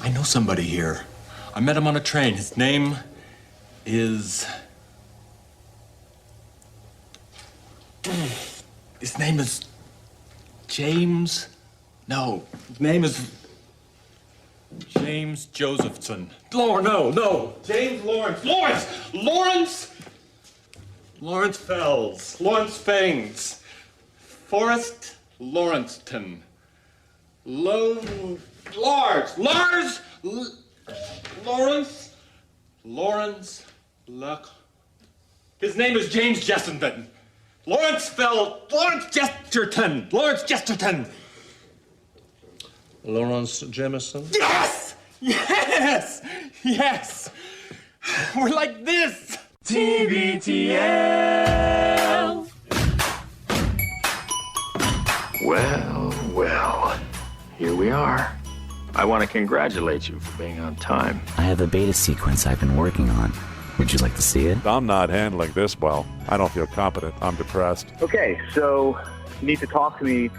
I know somebody here. I met him on a train. His name is... His name is... James... No, his name is... James Josephson. No. James Lawrence. Lawrence Fells. Lawrence Fangs. Forrest Lawrencetown. Lawrence Luck. His name is James Jesterton. Lawrence Jesterton. Lawrence Jameson? Yes! We're like this. TBTL. Well, here we are. I want to congratulate you for being on time. I have a beta sequence I've been working on. Would you like to see it? I'm not handling this well. I don't feel competent. I'm depressed. Okay, so you need to talk to me,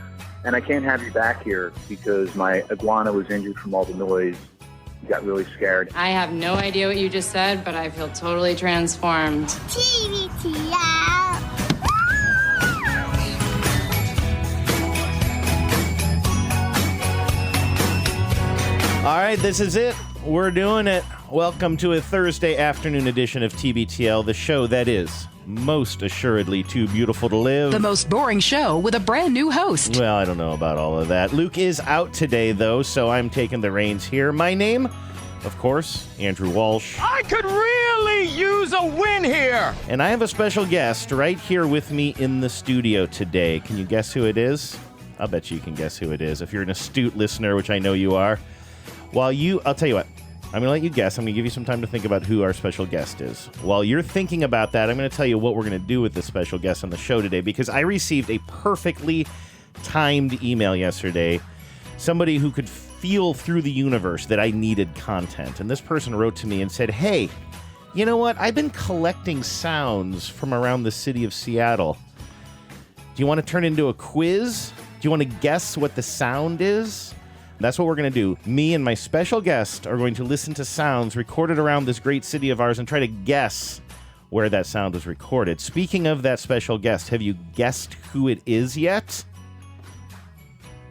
and I can't have you back here because my iguana was injured from all the noise. He got really scared. I have no idea what you just said, but I feel totally transformed. TBTL. All right, this is it. We're doing it. Welcome to a Thursday afternoon edition of TBTL, the show that is most assuredly too beautiful to live. The most boring show with a brand new host. Well, I don't know about all of that. Luke is out today, though, so I'm taking the reins here. My name, of course, Andrew Walsh. I could really use a win here. And I have a special guest right here with me in the studio today. Can you guess who it is? I'll bet you can guess who it is if you're an astute listener, which I know you are. I'll tell you what. I'm going to let you guess. I'm going to give you some time to think about who our special guest is. While you're thinking about that, I'm going to tell you what we're going to do with this special guest on the show today, because I received a perfectly timed email yesterday. Somebody who could feel through the universe that I needed content. And this person wrote to me and said, hey, you know what? I've been collecting sounds from around the city of Seattle. Do you want to turn into a quiz? Do you want to guess what the sound is? That's what we're going to do. Me and my special guest are going to listen to sounds recorded around this great city of ours and try to guess where that sound was recorded. Speaking of that special guest, have you guessed who it is yet? Do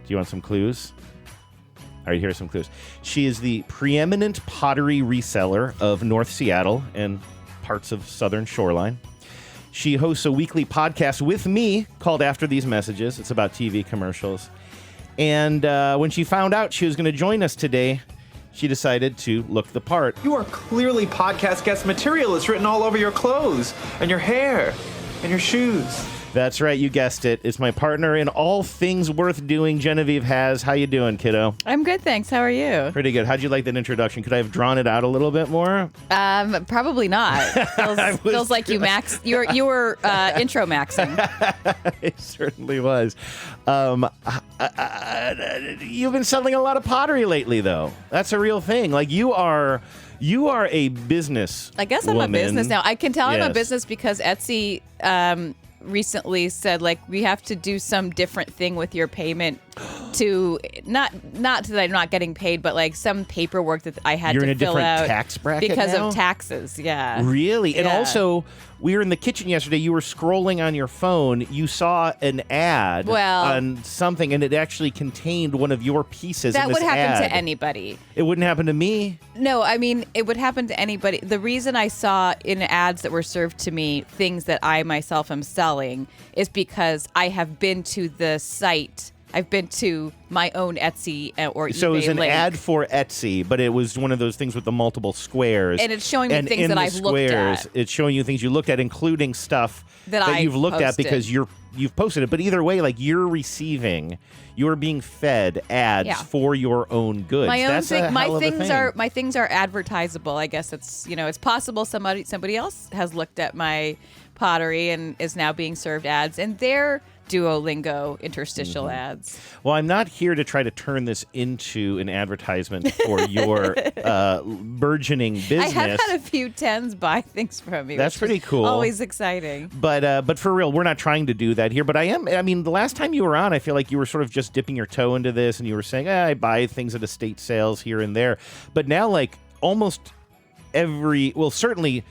you want some clues? All right, here are some clues. She is the preeminent pottery reseller of North Seattle and parts of Southern Shoreline. She hosts a weekly podcast with me called After These Messages. It's about TV commercials. And when she found out she was going to join us today, she decided to look the part. You are clearly podcast guest material. It's written all over your clothes and your hair and your shoes. That's right. You guessed it. It's my partner in all things worth doing, Genevieve Has. How you doing, kiddo? I'm good, thanks. How are you? Pretty good. How'd you like that introduction? Could I have drawn it out a little bit more? Probably not. Feels like you were intro maxing. It certainly was. You've been selling a lot of pottery lately, though. That's a real thing. Like you are a business. I guess I'm woman. a business now. I can tell Yes. I'm a business because Etsy recently said, like, we have to do some different thing with your payment to not that I'm not getting paid, but like some paperwork that I had You're to in a fill different out tax bracket because now? of taxes. Yeah. Really? And Yeah. also, we were in the kitchen yesterday. You were scrolling on your phone. You saw an ad on something, and it actually contained one of your pieces. That in this would happen ad. to anybody. It wouldn't happen to me. No, I mean, it would happen to anybody. The reason I saw in ads that were served to me things that I myself am selling is because I have been to the site. I've been to my own Etsy or eBay So it was an link. ad for Etsy, but it was one of those things with the multiple squares. And it's showing me And things in that the I've looked at. It's showing you things you looked at, including stuff That you've looked at posted. because you've posted it. But either way, like you're being fed ads Yeah. for your own goods. My own That's a thing. hell of a thing. My things are advertisable. I guess it's possible somebody else has looked at my pottery and is now being served ads, and they're Duolingo interstitial ads. Well, I'm not here to try to turn this into an advertisement for your burgeoning business. I have had a few tens buy things from you. That's which pretty is cool. Always exciting. But for real, we're not trying to do that here. But I mean, the last time you were on, I feel like you were sort of just dipping your toe into this, and you were saying, I buy things at estate sales here and there. But now, like, almost certainly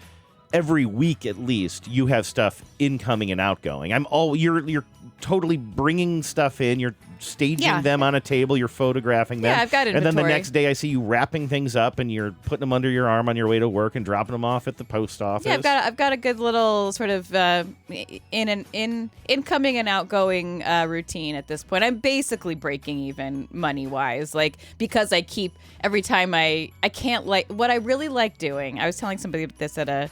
every week at least, you have stuff incoming and outgoing. You're totally bringing stuff in. You're staging them on a table. You're photographing them. Yeah, I've got inventory. And then the next day, I see you wrapping things up, and you're putting them under your arm on your way to work and dropping them off at the post office. Yeah, I've got a good little sort of incoming and outgoing routine at this point. I'm basically breaking even money wise, like, because I keep every time I can't, like, what I really like doing. I was telling somebody this at a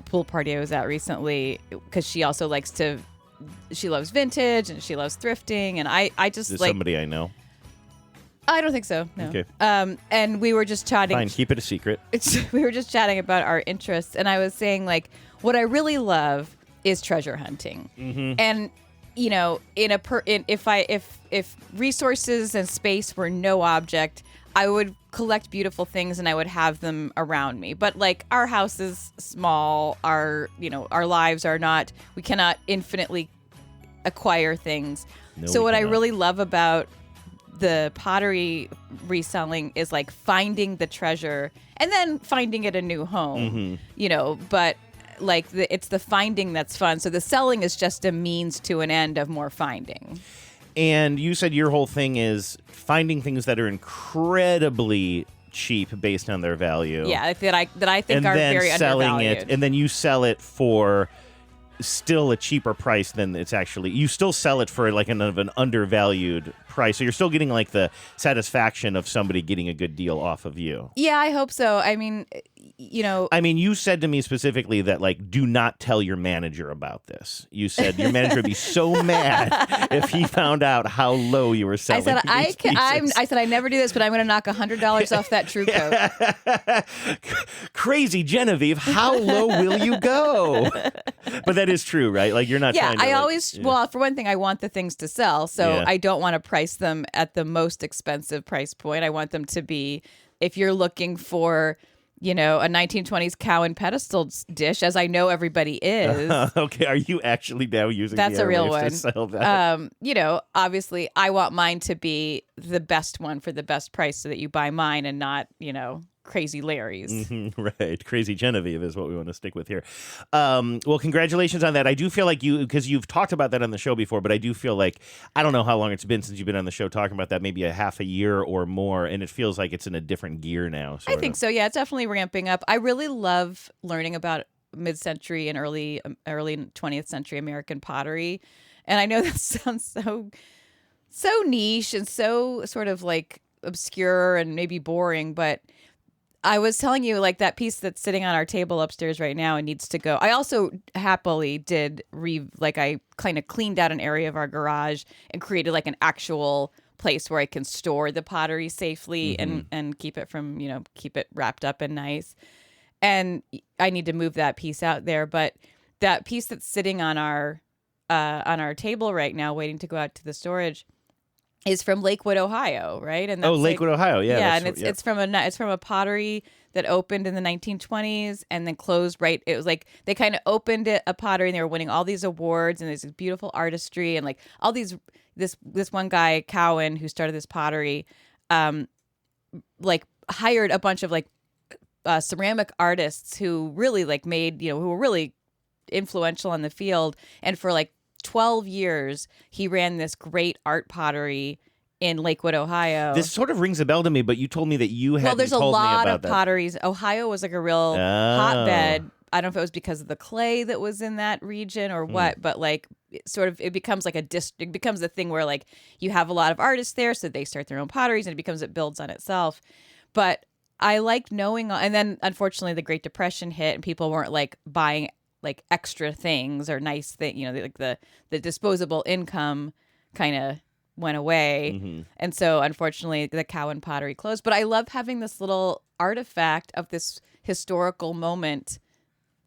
pool party I was at recently, because she also she loves vintage and she loves thrifting, and I just Is like somebody I know. I don't think so. No. Okay. And we were just chatting. Fine, keep it a secret. We were just chatting about our interests, and I was saying, like, what I really love is treasure hunting, and you know, if resources and space were no object, I would collect beautiful things and I would have them around me. But like, our house is small, our lives are not, we cannot infinitely acquire things. No, so we what I cannot. really love about the pottery reselling is like finding the treasure and then finding it a new home, but like it's the finding that's fun. So the selling is just a means to an end of more finding. And you said your whole thing is finding things that are incredibly cheap based on their value. Yeah, that I think and are then very selling undervalued. it, and then you sell it for still a cheaper price than it's actually. You still sell it for like an undervalued price, so you're still getting like the satisfaction of somebody getting a good deal off of you. Yeah, I hope so. I mean, you said to me specifically that, like, do not tell your manager about this. You said your manager would be so mad if he found out how low you were selling. I said I never do this, but I'm going to knock $100 off that True Coat. Crazy Genevieve, how low will you go? But that is true, right? Like, you're not. Yeah, trying to, well, for one thing, I want the things to sell, so Yeah. I don't want to price them at the most expensive price point. I want them to be, if you're looking for, a 1920s cow and pedestal dish, as I know everybody is. Okay, are you actually now using That's the a real airwaves one. to sell that? Obviously, I want mine to be the best one for the best price, so that you buy mine and not, Crazy Larry's. Right. Crazy Genevieve is what we want to stick with here. Well, congratulations on that. I do feel like because you've talked about that on the show before, but I do feel like, I don't know how long it's been since you've been on the show talking about that, maybe a half a year or more, and it feels like it's in a different gear now. I think so. Yeah, it's definitely ramping up. I really love learning about mid-century and early 20th century American pottery. And I know that sounds so niche and so sort of like obscure and maybe boring, but I was telling you, like, that piece that's sitting on our table upstairs right now and needs to go. I also happily I kind of cleaned out an area of our garage and created like an actual place where I can store the pottery safely and keep it from, keep it wrapped up and nice. And I need to move that piece out there. But that piece that's sitting on our table right now, waiting to go out to the storage, is from Lakewood, Ohio, right? And that's Lakewood, Ohio, yeah. Yeah, and it's from a pottery that opened in the 1920s and then closed right. It was like they kind of opened a pottery and they were winning all these awards and there's this beautiful artistry and like all these. This one guy, Cowan, who started this pottery, like hired a bunch of like ceramic artists who really like made, who were really influential in the field, and for like 12 years, he ran this great art pottery in Lakewood, Ohio. This sort of rings a bell to me, but you told me that you hadn't there's a told me lot about of that. potteries. Ohio was like a real hotbed. I don't know if it was because of the clay that was in that region or what, but like it becomes like it becomes a thing where like you have a lot of artists there, so they start their own potteries and it builds on itself. But I liked knowing, and then unfortunately the Great Depression hit and people weren't like buying like extra things or nice thing, like the disposable income kind of went away. And so unfortunately the Cowan pottery closed, but I love having this little artifact of this historical moment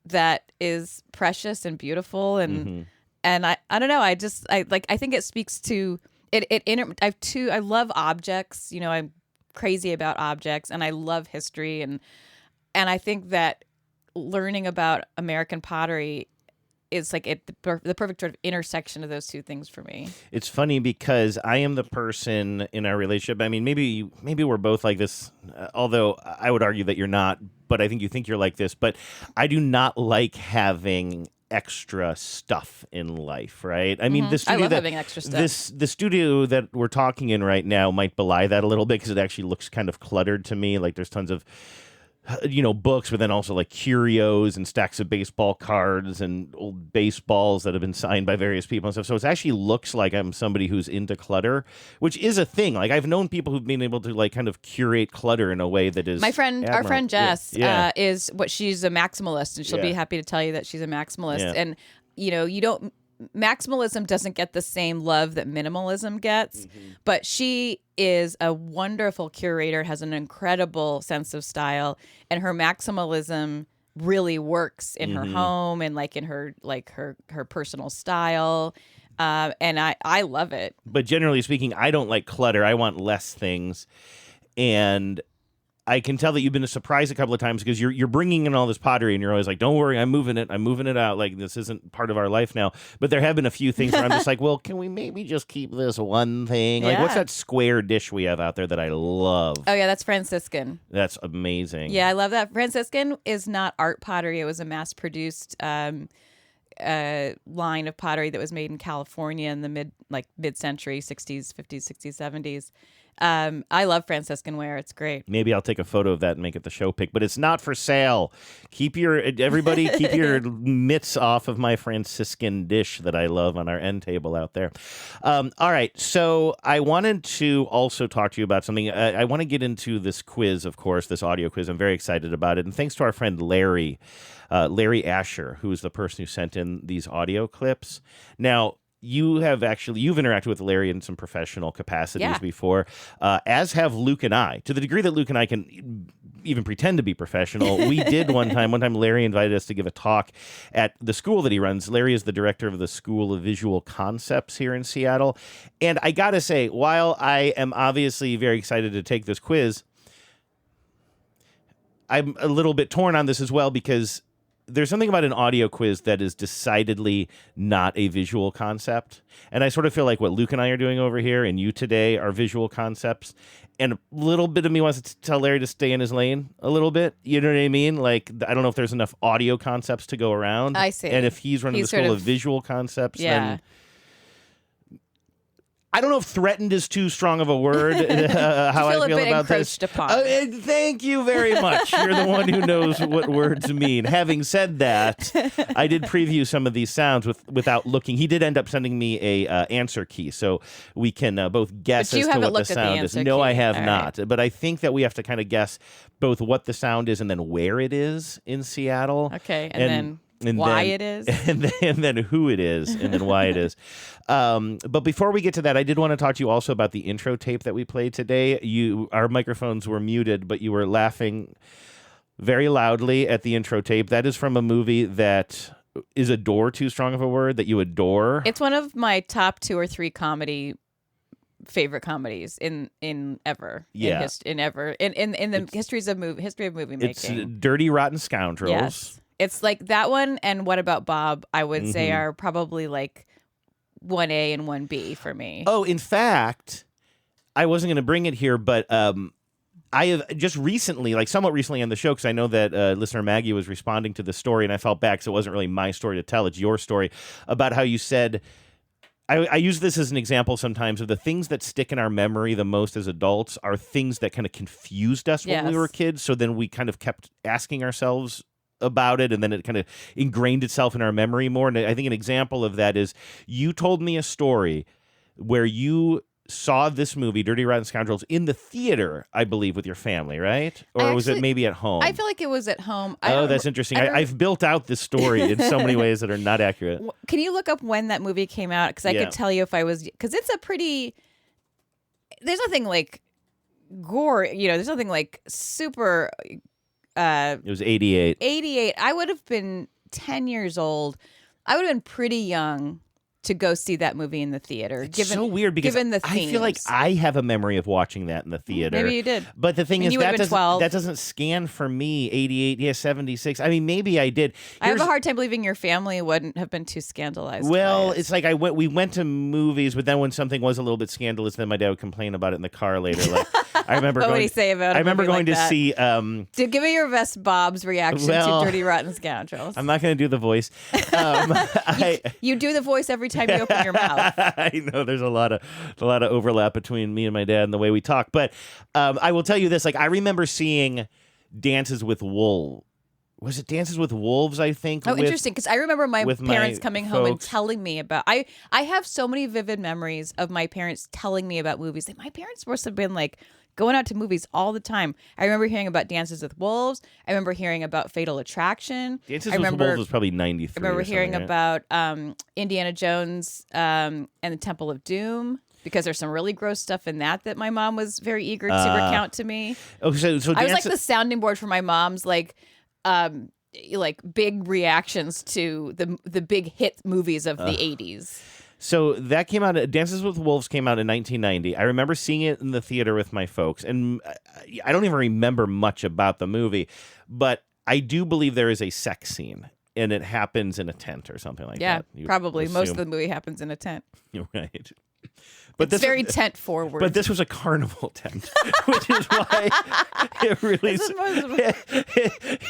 that is precious and beautiful. And I don't know. I think it speaks to it. I love objects. I'm crazy about objects, and I love history, and I think that learning about American pottery is like the perfect sort of intersection of those two things for me. It's funny because I am the person in our relationship. I mean, maybe we're both like this, although I would argue that you're not, but I think you think you're like this. But I do not like having extra stuff in life, right? I mean, the studio I love having extra stuff. The studio that we're talking in right now might belie that a little bit because it actually looks kind of cluttered to me. Like there's tons of books, but then also like curios and stacks of baseball cards and old baseballs that have been signed by various people and stuff. So it actually looks like I'm somebody who's into clutter, which is a thing. Like I've known people who've been able to like kind of curate clutter in a way that is our friend Jess is she's a maximalist, and she'll be Yeah. happy to tell you that she's a maximalist. Yeah. And maximalism doesn't get the same love that minimalism gets, but she is a wonderful curator, has an incredible sense of style, and her maximalism really works in her home and like in her personal style. And I love it. But generally speaking, I don't like clutter. I want less things. And I can tell that you've been surprised a couple of times because you're bringing in all this pottery and you're always like, don't worry, I'm moving it out. Like, this isn't part of our life now. But there have been a few things where I'm just like, well, can we maybe just keep this one thing? Like, what's that square dish we have out there that I love? Oh, yeah, that's Franciscan. That's amazing. Yeah, I love that. Franciscan is not art pottery. It was a mass-produced line of pottery that was made in California in the mid-century, 60s, 50s, 60s, 70s. I love Franciscan ware. It's great. Maybe I'll take a photo of that and make it the show pic, but it's not for sale. Everybody keep your mitts off of my Franciscan dish that I love on our end table out there. All right. So I wanted to also talk to you about something. I want to get into this quiz, of course, this audio quiz. I'm very excited about it. And thanks to our friend Larry Asher, who is the person who sent in these audio clips. Now, you've interacted with Larry in some professional capacities before, as have Luke and I. To the degree that Luke and I can even pretend to be professional, we did one time. One time, Larry invited us to give a talk at the school that he runs. Larry is the director of the School of Visual Concepts here in Seattle. And I got to say, while I am obviously very excited to take this quiz, I'm a little bit torn on this as well because there's something about an audio quiz that is decidedly not a visual concept. And I sort of feel like what Luke and I are doing over here and you today are visual concepts. And a little bit of me wants to tell Larry to stay in his lane a little bit. You know what I mean? Like, I don't know if there's enough audio concepts to go around. I see. And if he's running the School of Visual Concepts, then I don't know if threatened is too strong of a word, how I feel about this. Thank you very much. You're the one who knows what words mean. Having said that, I did preview some of these sounds without looking. He did end up sending me a answer key, so we can both guess as to what the sound is. No, I have not. But I think that we have to kind of guess both what the sound is and then where it is in Seattle. Okay, and why it is. And then who it is, and then why it is. But before we get to that, I did want to talk to you also about the intro tape that we played today. Our microphones were muted, but you were laughing very loudly at the intro tape. That is from a movie that is adore too strong of a word, that you adore. It's one of my top 2 or 3 favorite comedies in ever. Yeah. In the history of movie making. It's Dirty Rotten Scoundrels. Yes. It's like that one and What About Bob, I would say, are probably like 1A and 1B for me. Oh, in fact, I wasn't going to bring it here, but I have just recently, like somewhat recently on the show, because I know that listener Maggie was responding to the story, and I felt bad because it wasn't really my story to tell. It's your story about how you said, I use this as an example sometimes of the things that stick in our memory the most as adults are things that kind of confused us when we were kids. So then we kind of kept asking ourselves about it, and then it kind of ingrained itself in our memory more. And I think an example of that is you told me a story where you saw this movie, Dirty Rotten Scoundrels, in the theater, I believe, with your family, right? Or was it maybe at home? I feel like it was at home. That's interesting. I've built out this story in so many ways that are not accurate. Can you look up when that movie came out? Because I could tell you if I was... Because it's a pretty... There's nothing like gore, there's nothing like super... it was 88. 88. I would have been 10 years old. I would have been pretty young to go see that movie in the theater. It's so weird because given the I feel like themes. I have a memory of watching that in the theater. Maybe you did. But the thing And is, you would've been 12. that doesn't scan for me. 88, yeah, 76. I mean, maybe I did. I have a hard time believing your family wouldn't have been too scandalized. Well, by it. it's like we went to movies, but then when something was a little bit scandalous, then my dad would complain about it in the car later. Like I remember What would going. he say about a I remember movie going like to that? see. So give me your best Bob's reaction Well, to Dirty Rotten Scoundrels. I'm not going to do the voice. You do the voice every time you open your mouth. I know there's a lot of overlap between me and my dad and the way we talk, but I will tell you this: like I remember seeing Dances with Wolves. Was it Dances with Wolves? I think. Oh, interesting. Because I remember my with parents my coming home and folks. telling me about. I have so many vivid memories of my parents telling me about movies. Like, my parents must have been like going out to movies all the time. I remember hearing about Dances with Wolves. I remember hearing about Fatal Attraction. Dances with Wolves was probably 93. I remember or hearing something, right? about Indiana Jones and the Temple of Doom. Because there's some really gross stuff in that my mom was very eager to recount to me. Oh, so I was like the sounding board for my mom's like big reactions to the big hit movies of the 80s. So that came out. Dances with Wolves came out in 1990. I remember seeing it in the theater with my folks, and I don't even remember much about the movie, but I do believe there is a sex scene, and it happens in a tent or something like that. Yeah, probably. Most of the movie happens in a tent. You're right. But It's very tent forward. But this was a carnival tent, which is why it really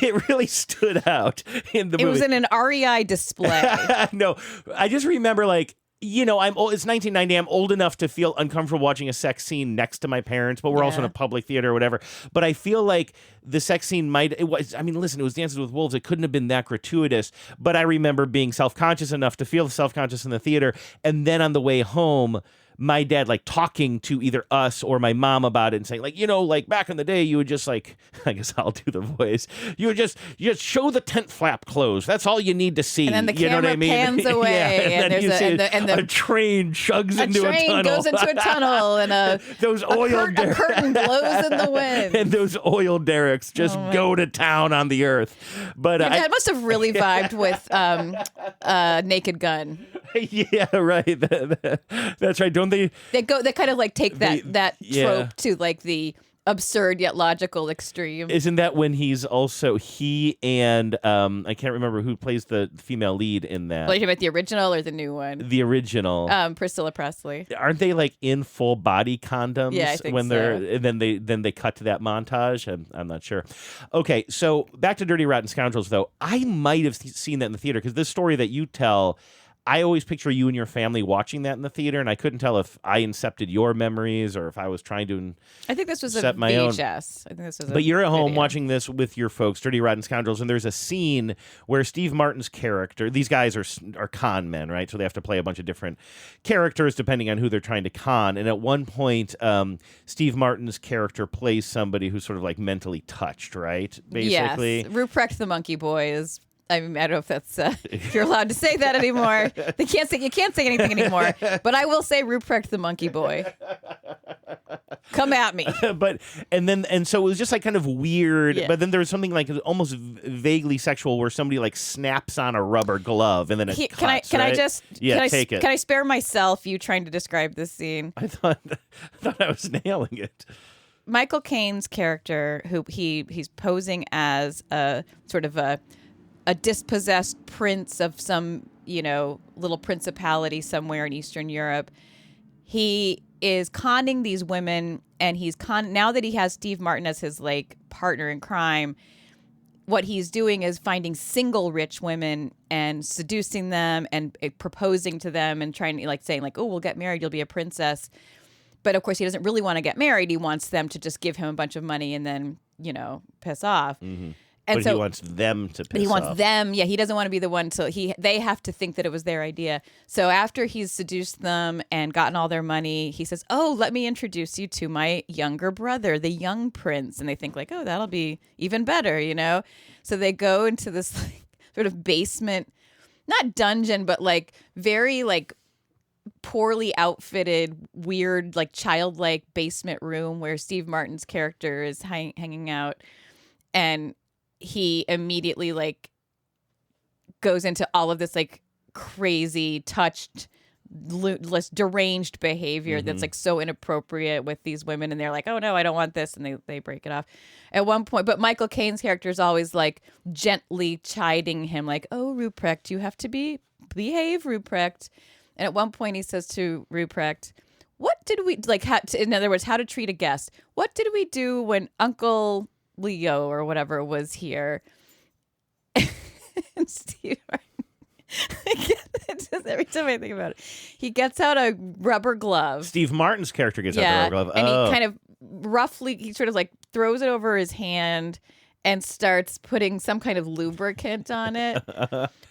it really stood out in the movie. It was in an REI display. No, I just remember like. I'm old. It's 1990. I'm old enough to feel uncomfortable watching a sex scene next to my parents, but we're also in a public theater or whatever. But I feel like the sex scene it was Dances with Wolves. It couldn't have been that gratuitous. But I remember being self-conscious enough to feel self-conscious in the theater. And then on the way home, my dad like talking to either us or my mom about it and saying like, like back in the day, you would just like, I guess I'll do the voice. You would just show the tent flap closed. That's all you need to see. And then the you know camera what I mean? pans away, yeah, and then there's a train chugs into a tunnel. A train goes into a tunnel, and those a curtain blows in the wind. And those oil derricks just go to town on the earth. But Your dad must have really vibed with Naked Gun. Yeah, right. That's right. Don't they? They kind of like take that yeah. trope to like the absurd yet logical extreme. Isn't that when he and I can't remember who plays the female lead in that. Are you talking about the original or the new one? The original. Priscilla Presley. Aren't they like in full body condoms? Yeah, I think when they're and then they cut to that montage. I'm not sure. Okay, so back to Dirty Rotten Scoundrels though. I might have seen that in the theater because this story that you tell. I always picture you and your family watching that in the theater, and I couldn't tell if I incepted your memories or if I was trying to. I think this was set a my own. VHS. I think this was. But you're at home video. watching this with your folks, Dirty Rotten Scoundrels, and there's a scene where Steve Martin's character. These guys are con men, right? So they have to play a bunch of different characters depending on who they're trying to con. And at one point, Steve Martin's character plays somebody who's sort of like mentally touched, right? Basically, yes. Ruprecht the Monkey Boy is. I mean, I don't know if that's if you're allowed to say that anymore. You can't say anything anymore. But I will say Ruprecht the Monkey Boy. Come at me. and so it was just like kind of weird. Yeah. But then there was something like almost vaguely sexual where somebody like snaps on a rubber glove and then it cuts, can right? I just take it. Can I spare myself you trying to describe this scene? I thought I was nailing it. Michael Caine's character, who he's posing as a sort of a dispossessed prince of some, little principality somewhere in Eastern Europe. He is conning these women, and now that he has Steve Martin as his like partner in crime, what he's doing is finding single rich women and seducing them and proposing to them and trying to like saying like, oh, we'll get married, you'll be a princess. But of course he doesn't really want to get married. He wants them to just give him a bunch of money and then, piss off. Mm-hmm. And he wants them to piss off. He wants them. Yeah, he doesn't want to be the one. So they have to think that it was their idea. So after he's seduced them and gotten all their money, he says, oh, let me introduce you to my younger brother, the young prince. And they think like, oh, that'll be even better, So they go into this like, sort of basement, not dungeon, but like very like poorly outfitted, weird, like childlike basement room where Steve Martin's character is hanging out. And he immediately like goes into all of this like crazy touched less deranged behavior that's like so inappropriate with these women, and they're like, oh no, I don't want this, and they break it off at one point. But Michael Caine's character is always like gently chiding him, like, oh, Ruprecht, you have to behave, Ruprecht. And at one point he says to Ruprecht, what did we like, in other words, how to treat a guest? What did we do when Uncle Leo or whatever was here? And Steve just every time I think about it, he gets out a rubber glove. Steve Martin's character gets out the rubber glove. And he kind of roughly, he sort of like throws it over his hand and starts putting some kind of lubricant on it.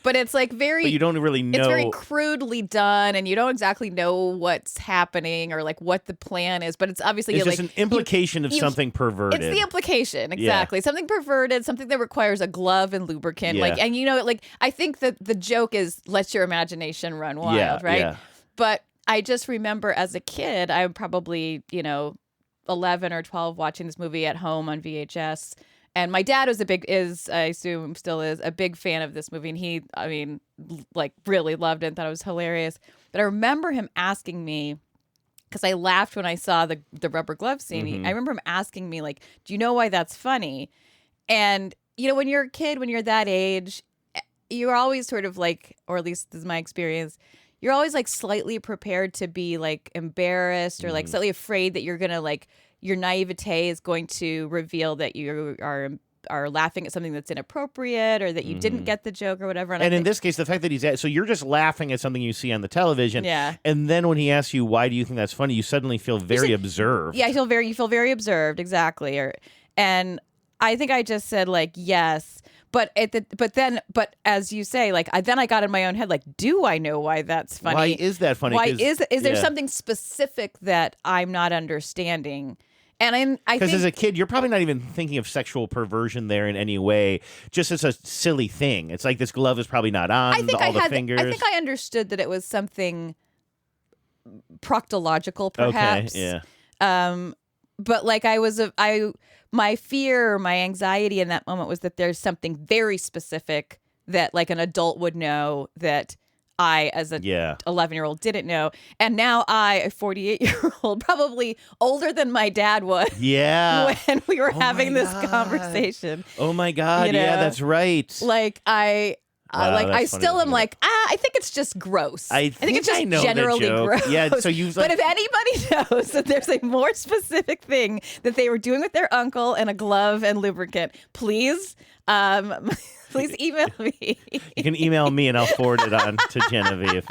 But it's like very... But you don't really know... It's very crudely done, and you don't exactly know what's happening or like what the plan is, but it's obviously... It's just an implication of something perverted. It's the implication, exactly. Yeah. Something perverted, something that requires a glove and lubricant. Yeah. Like, and you know, like, I think that the joke is let your imagination run wild, right? Yeah. But I just remember as a kid, I'm probably, 11 or 12 watching this movie at home on VHS. And my dad was I assume still is, a big fan of this movie. And he, really loved it and thought it was hilarious. But I remember him asking me, because I laughed when I saw the rubber glove scene. I remember him asking me, like, do you know why that's funny? And, when you're a kid, when you're that age, you're always sort of like, or at least this is my experience, you're always like slightly prepared to be like embarrassed or like slightly afraid that you're going to like, your naivete is going to reveal that you are laughing at something that's inappropriate or that you didn't get the joke or whatever. And in this case, the fact that so you're just laughing at something you see on the television. Yeah. And then when he asks you, why do you think that's funny? You suddenly feel very observed. Yeah, you feel very observed. Exactly. And I think I just said like, yes. But as you say, like then I got in my own head, like, do I know why that's funny? Why is that funny? Why is there something specific that I'm not understanding? And I think because as a kid, you're probably not even thinking of sexual perversion there in any way. Just as a silly thing. It's like this glove is probably not on the fingers. I think I understood that it was something proctological, perhaps. Okay, yeah. But like my fear or my anxiety in that moment was that there's something very specific that like an adult would know that I, as a 11-year-old, didn't know. And now I, a 48-year-old, probably older than my dad was. Yeah. When we were having this conversation. Oh my God. Yeah, that's right. Like I still am like, I think it's just gross. I think it's just know generally gross. Yeah, so you. But if anybody knows that there's a more specific thing that they were doing with their uncle and a glove and lubricant, please, please email me. You can email me and I'll forward it on to Genevieve.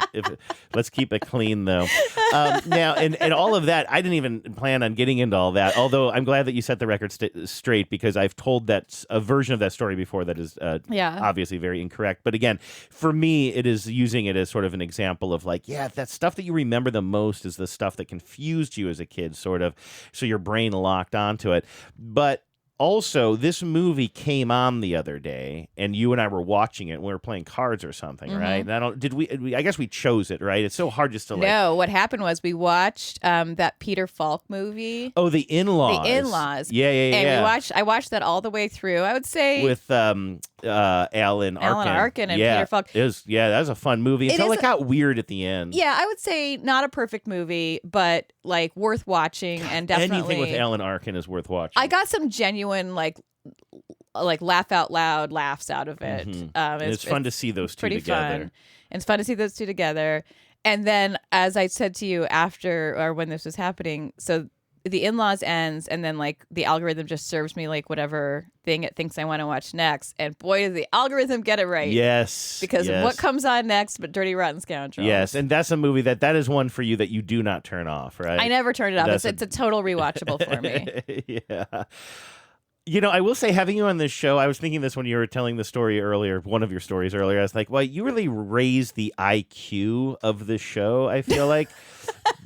Let's keep it clean, though. Now, and all of that, I didn't even plan on getting into all that, although I'm glad that you set the record straight because I've told a version of that story before that is obviously very incorrect. But again, for me, it is using it as sort of an example of like, that stuff that you remember the most is the stuff that confused you as a kid, sort of, so your brain locked onto it. But also, this movie came on the other day, and you and I were watching it. And we were playing cards or something, right? And I guess we chose it, right? It's so hard just to like. No, what happened was we watched that Peter Falk movie. Oh, The In-Laws. The In-Laws. Yeah. And I watched that all the way through. I would say with Alan Arkin and Peter Falk. That was a fun movie until it got weird at the end. Yeah, I would say not a perfect movie, but like worth watching and definitely anything with Alan Arkin is worth watching. I got some genuine like laugh out loud laughs out of it. It's fun to see those two together. Fun. And it's fun to see those two together. And then, as I said to you after or when this was happening, so The In-Laws ends, and then like the algorithm just serves me like whatever thing it thinks I want to watch next. And boy, does the algorithm get it right. Yes. Because what comes on next but Dirty Rotten Scoundrels? Yes, and that's a movie that is one for you that you do not turn off, right? I never turn it off. It's a total rewatchable for me. Yeah. I will say, having you on this show, I was thinking this when you were telling the story earlier, one of your stories earlier. I was like, well, you really raised the IQ of the show, I feel like.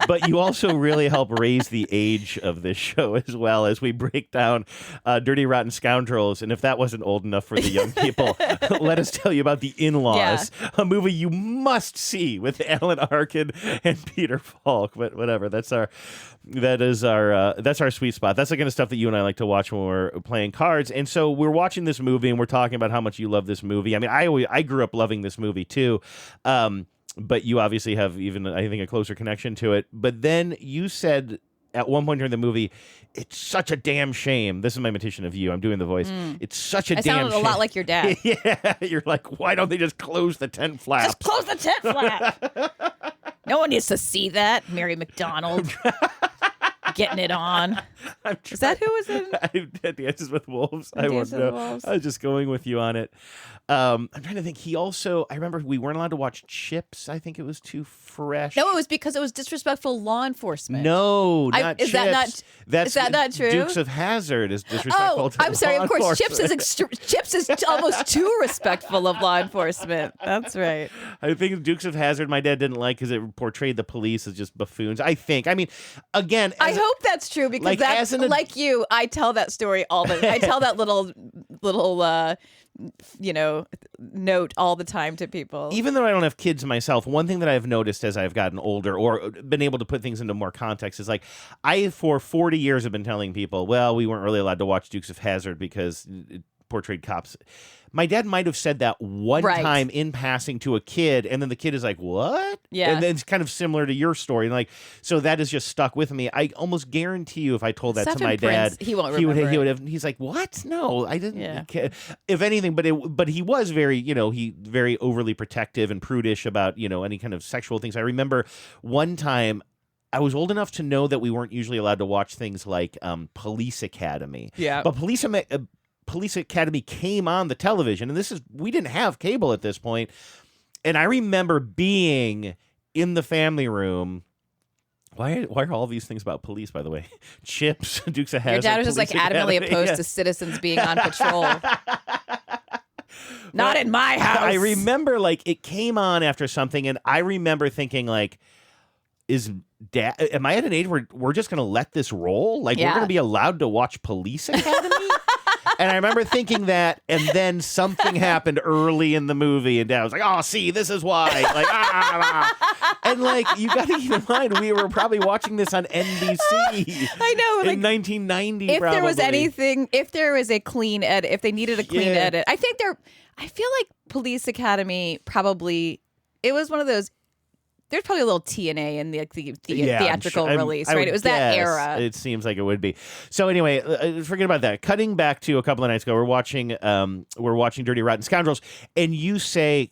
But you also really help raise the age of this show as well as we break down Dirty Rotten Scoundrels. And if that wasn't old enough for the young people, let us tell you about The In-Laws, a movie you must see with Alan Arkin and Peter Falk. But whatever, that's our sweet spot. That's the kind of stuff that you and I like to watch when we're playing cards. And so we're watching this movie and we're talking about how much you love this movie. I mean, I grew up loving this movie too. but you obviously have even, I think, a closer connection to it. But then you said at one point during the movie, it's such a damn shame. This is my imitation of you. I'm doing the voice. It's such a damn shame. I sounded a lot like your dad. Yeah, you're like, why don't they just close the tent flaps? Just close the tent flap. No one needs to see that. Mary McDonald getting it on. Is that who was in? Dances with Wolves. I won't Dances with know. Wolves. I was just going with you on it. I'm trying to think. He also, I remember we weren't allowed to watch Chips. I think it was too fresh. No, it was because it was disrespectful law enforcement. No, not is Chips. that not true? Dukes of Hazzard is disrespectful to I'm sorry. law Of course, Chips enforcement. is almost too respectful of law enforcement. That's right. I think Dukes of Hazzard my dad didn't like because it portrayed the police as just buffoons. I think. I mean, again, I hope that's true because like, that's like you. I tell that story all the. I tell that little note all the time to people. Even though I don't have kids myself, one thing that I've noticed as I've gotten older or been able to put things into more context is like I, for 40 years, have been telling people, well, we weren't really allowed to watch Dukes of Hazzard because it portrayed cops. My dad might have said that one time in passing to a kid, and then the kid is like, what? Yeah. And then it's kind of similar to your story. And like, so that has just stuck with me. I almost guarantee you if I told that to my dad, he won't remember. He would have, he's like, what? No, I didn't. Yeah. If anything, but he was very, very overly protective and prudish about, any kind of sexual things. I remember one time I was old enough to know that we weren't usually allowed to watch things like Police Academy. Yeah. But Police Academy came on the television, and we didn't have cable at this point. And I remember being in the family room. Why are all these things about police, by the way? Chips, Dukes of Hazzard. Your dad was just like adamantly opposed to citizens being on patrol. Not in my house. I remember like it came on after something, and I remember thinking like, am I at an age where we're just going to let this roll? Like we're going to be allowed to watch Police Academy? And I remember thinking that, and then something happened early in the movie, and Dad was like, "Oh, see, this is why." Like, and like you got to keep in mind, we were probably watching this on NBC. I know, in 1990. If probably. there was anything, if there was a clean edit, if they needed a clean edit, I feel like Police Academy probably it was one of those. There's probably a little TNA in the theatrical release, right? It was that era. It seems like it would be. So anyway, forget about that. Cutting back to a couple of nights ago, we're watching Dirty Rotten Scoundrels, and you say,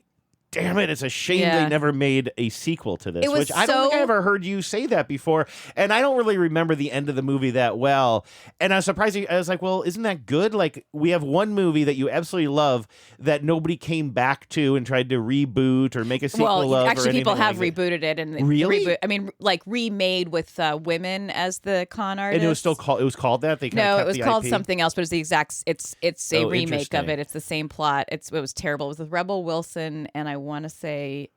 damn it, it's a shame they never made a sequel to this. Which I don't think I ever heard you say that before. And I don't really remember the end of the movie that well. And I was surprised. I was like, well, isn't that good? Like, we have one movie that you absolutely love that nobody came back to and tried to reboot or make a sequel of. Well, actually, or people have like rebooted it. And really? Remade with women as the con artists. And it was still called, it was called that? They No, it was called IP? something else, but it's the exact, it's a remake of interesting. it. It's the same plot. It was terrible. It was with Rebel Wilson, and I want to say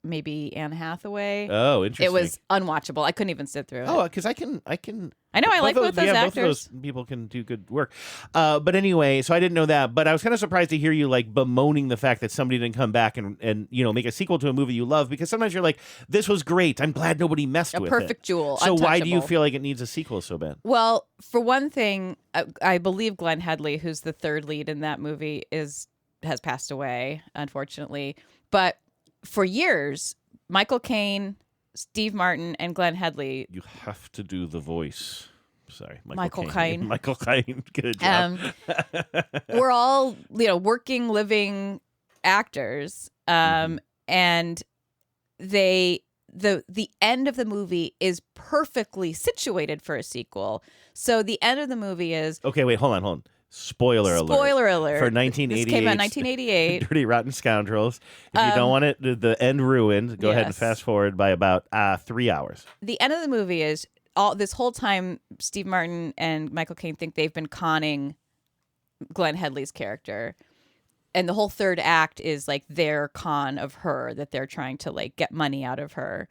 maybe Anne Hathaway. Oh, interesting. It was unwatchable. I couldn't even sit through it. Oh, because I know I like both those actors. Both of those people can do good work. But anyway, so I didn't know that. But I was kind of surprised to hear you like bemoaning the fact that somebody didn't come back and make a sequel to a movie you love, because sometimes you're like, this was great. I'm glad nobody messed with it. A perfect jewel. So why do you untouchable. feel like it needs a sequel so bad? Well, for one thing, I believe Glenn Headley, who's the third lead in that movie, has passed away, unfortunately. But for years, Michael Caine, Steve Martin, and Glenn Headley. You have to do the voice. Sorry, Michael Caine. Michael Caine. Good job. We're all working, living actors, and the end of the movie is perfectly situated for a sequel. So the end of the movie is okay. Wait, hold on. Spoiler alert. Spoiler alert. For 1988. This came out in 1988. Dirty Rotten Scoundrels. If you don't want the end ruined, go ahead and fast forward by about 3 hours. The end of the movie is this whole time Steve Martin and Michael Caine think they've been conning Glenn Headley's character. And the whole third act is like their con of her, that they're trying to like get money out of her.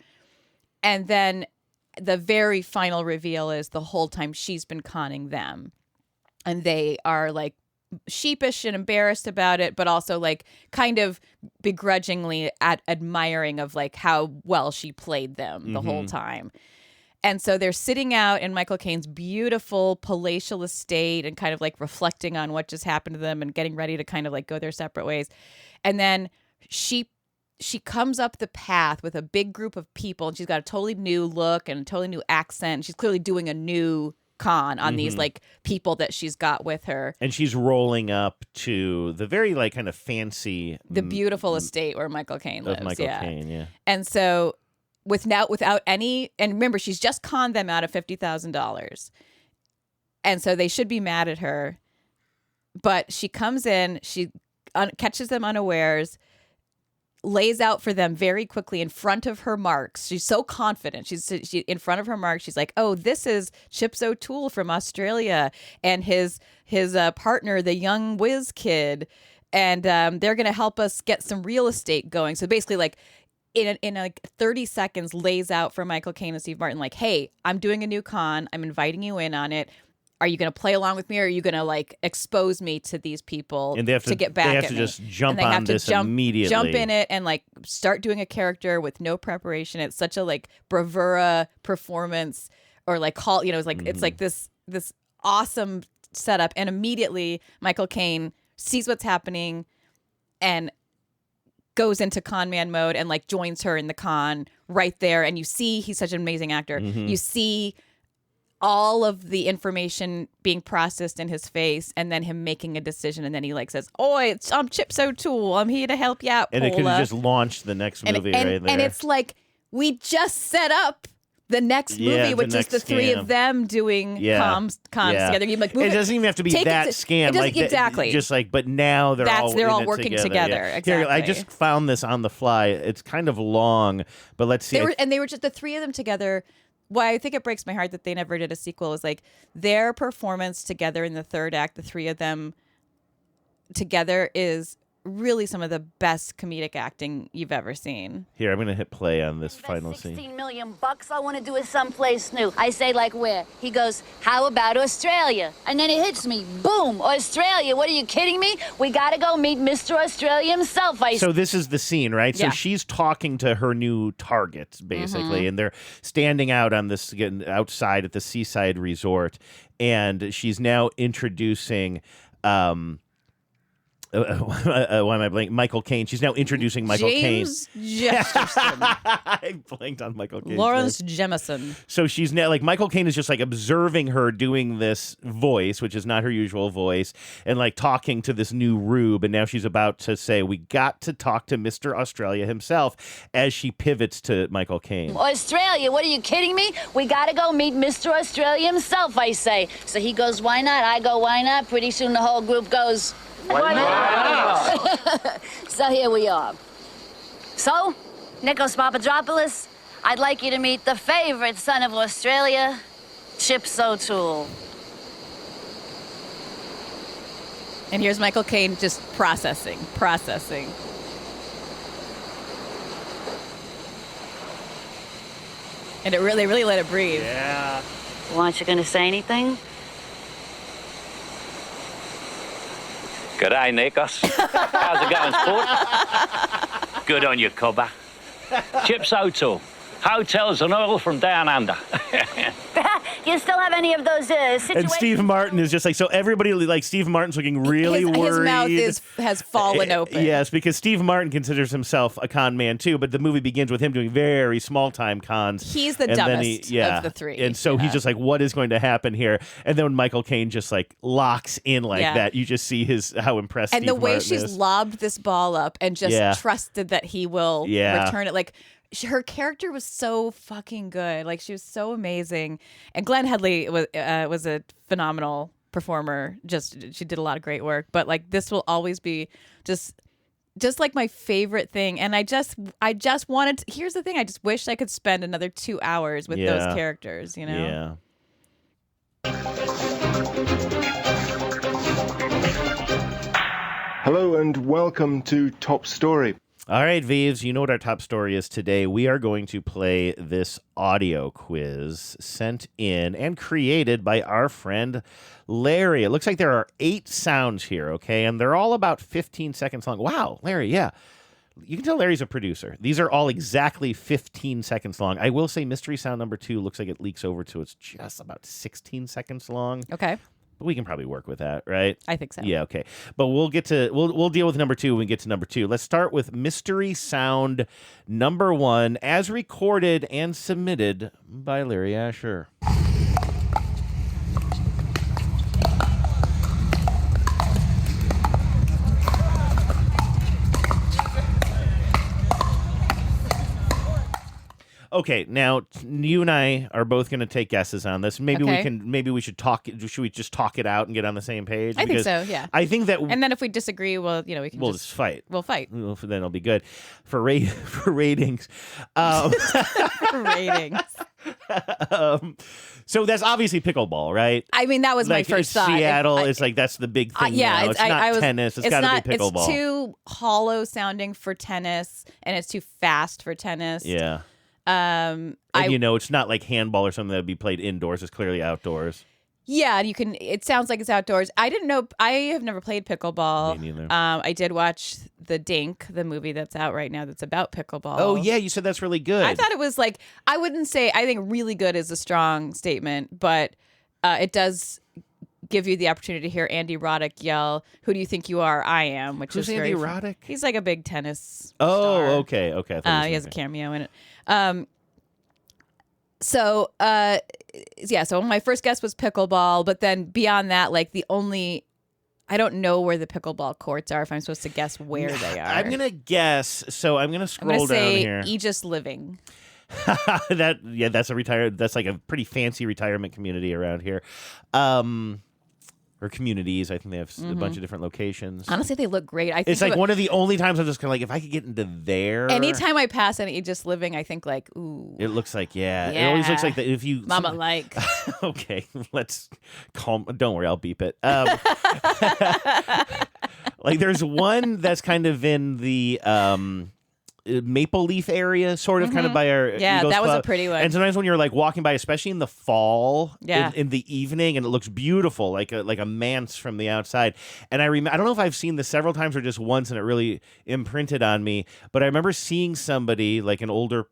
And then the very final reveal is the whole time she's been conning them. And they are like sheepish and embarrassed about it, but also like kind of begrudgingly admiring of like how well she played them the whole time. And so they're sitting out in Michael Caine's beautiful palatial estate and kind of like reflecting on what just happened to them and getting ready to kind of like go their separate ways. And then she she comes up the path with a big group of people, and she's got a totally new look and a totally new accent. She's clearly doing a new con on these like people that she's got with her. And she's rolling up to the very like kind of fancy, the beautiful estate where Michael Caine lives. Michael Caine, yeah. And so without any, and remember, she's just conned them out of $50,000. And so they should be mad at her. But she comes in, she catches them unawares, lays out for them very quickly in front of her marks. She's so confident. She in front of her marks. She's like, "Oh, this is Chips O'Toole from Australia and his partner, the young whiz kid, and they're going to help us get some real estate going." So basically, like in like 30 seconds, lays out for Michael Caine and Steve Martin, like, "Hey, I'm doing a new con. I'm inviting you in on it. Are you going to play along with me, or are you going to like expose me to these people and they have to get back at me?" They have to just jump on this immediately. Jump in it and like start doing a character with no preparation. It's such a like bravura performance, or like call, it's like it's like this awesome setup. And immediately Michael Caine sees what's happening and goes into con man mode and like joins her in the con right there. And you see, he's such an amazing actor. You see all of the information being processed in his face, and then him making a decision, and then he like says, "Oi, I'm Chips O'Toole. I'm here to help you out, and Paula." it could have just launched the next movie right there. And it's like, we just set up the next movie, which is the three of them doing comms together. You like, it doesn't even have to be that scam. Like exactly. Just like, but now they're all working together. Yeah. Exactly. Here, I just found this on the fly. It's kind of long, but let's see. They were just the three of them together. Why I think it breaks my heart that they never did a sequel is like their performance together in the third act, the three of them together, is really some of the best comedic acting you've ever seen. Here, I'm going to hit play on this final scene. $16 million bucks. I want to do it someplace new. I say, like, where? He goes, "How about Australia?" And then it hits me. Boom, Australia. What, are you kidding me? We got to go meet Mr. Australia himself. So this is the scene, right? Yeah. So she's talking to her new target, basically, and they're standing out on this outside at the seaside resort, and she's now introducing why am I blanking? Michael Caine. She's now introducing Michael Caine. I blanked on Michael Caine. Lawrence Jemison. So she's now like, Michael Caine is just like observing her doing this voice, which is not her usual voice, and like talking to this new rube. And now she's about to say, "We got to talk to Mr. Australia himself," as she pivots to Michael Caine. Australia, what, are you kidding me? We got to go meet Mr. Australia himself, I say. So he goes, "Why not?" I go, "Why not?" Pretty soon the whole group goes, "Why not?" So here we are. So, Nikos Papadopoulos, I'd like you to meet the favorite son of Australia, Chips O'Toole. And here's Michael Caine just processing. And they really let it breathe. Yeah. Well, aren't you going to say anything? G'day, Nikos. How's it going, sport? Good on you, cobber. Chips O'Toole. Hotels and all from down under. You still have any of those situations? And Steve Martin is just like, so everybody, like, Steve Martin's looking really worried. His mouth has fallen open. Yes, because Steve Martin considers himself a con man too, but the movie begins with him doing very small time cons. He's the dumbest of the three. And so he's just like, what is going to happen here? And then when Michael Caine just like locks in like that, you just see how impressed and Steve the way Martin she's is. lobbed this ball up and just trusted that he will return it. Like, her character was so fucking good. Like, she was so amazing. And Glenn Headley was a phenomenal performer. She did a lot of great work. But like, this will always be just like my favorite thing. And I just wanted to, here's the thing. I just wish I could spend another 2 hours with those characters, you know? Yeah. Hello and welcome to Top Story. All right, Vives, you know what our top story is today. We are going to play this audio quiz sent in and created by our friend Larry. It looks like there are 8 sounds here, okay? And they're all about 15 seconds long. Wow, Larry, yeah. You can tell Larry's a producer. These are all exactly 15 seconds long. I will say mystery sound number 2 looks like it leaks over to it's just about 16 seconds long. Okay. But we can probably work with that, right? I think so. Yeah, okay. But we'll deal with number 2 when we get to number 2. Let's start with mystery sound number 1, as recorded and submitted by Larry Asher. Okay, now you and I are both going to take guesses on this. Maybe we should talk. Should we just talk it out and get on the same page? I think so. Yeah. I think that. And then if we disagree, well, we can. We'll just fight. We'll fight. Then it'll be good for ratings. Ratings. So that's obviously pickleball, right? I mean, that was my first thought. Seattle is like that's the big thing. Yeah, now. It's not tennis. It's got to be pickleball. It's too hollow sounding for tennis, and it's too fast for tennis. Yeah. It's not like handball or something that would be played indoors. It's clearly outdoors. Yeah, and it sounds like it's outdoors. I didn't know. I have never played pickleball. Me neither. I did watch The Dink, the movie that's out right now that's about pickleball. Oh, yeah, you said that's really good. I thought it was like, I wouldn't say, I think really good is a strong statement, but it does give you the opportunity to hear Andy Roddick yell, "Who do you think you are? I am," which Who's is Andy Roddick? He's like a big tennis star. Okay. I he has a cameo in it. So my first guess was pickleball, but then beyond that, like I don't know where the pickleball courts are if I'm supposed to guess where they are. I'm going to guess, so I'm going to scroll down here. Aegis Living. That's like a pretty fancy retirement community around here. Or communities. I think they have a bunch of different locations. Honestly, they look great. I think it's like one of the only times I'm just kind of like, if I could get into there. Anytime I pass an Aegis Living, I think like, ooh. It looks like, It always looks like that if you. Mama like. Okay, let's calm. Don't worry, I'll beep it. Like there's one that's kind of in the Maple Leaf area, sort of kind of by our Eagles that was Club. a pretty one. And sometimes when you're like walking by, especially in the fall, Yeah. in the evening, and it looks beautiful, like a manse from the outside. And I don't know if I've seen this several times or just once, and it really imprinted on me. But I remember seeing somebody, like an older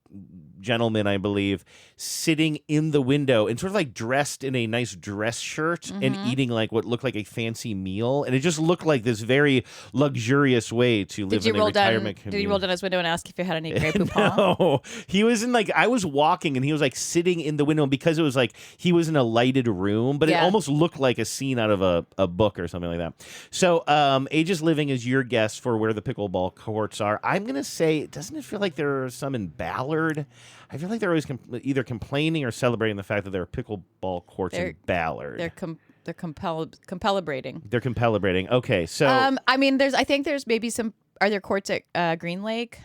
gentleman, I believe, sitting in the window and sort of like dressed in a nice dress shirt and eating like what looked like a fancy meal. And it just looked like this very luxurious way to live in a retirement community. Did you roll down his window and ask if you had any Grey Poupon? No, he was in I was walking and he was like sitting in the window, and because it was like he was in a lighted room, but it almost looked like a scene out of a book or something like that. So Aegis Living is your guess for where the pickleball courts are. I'm going to say, doesn't it feel like there are some in Ballard? I feel like they're always either complaining or celebrating the fact that there are pickleball courts in Ballard. They're compelibrating. They're compelibrating. Okay, so I mean, I think there's maybe some. Are there courts at Green Lake?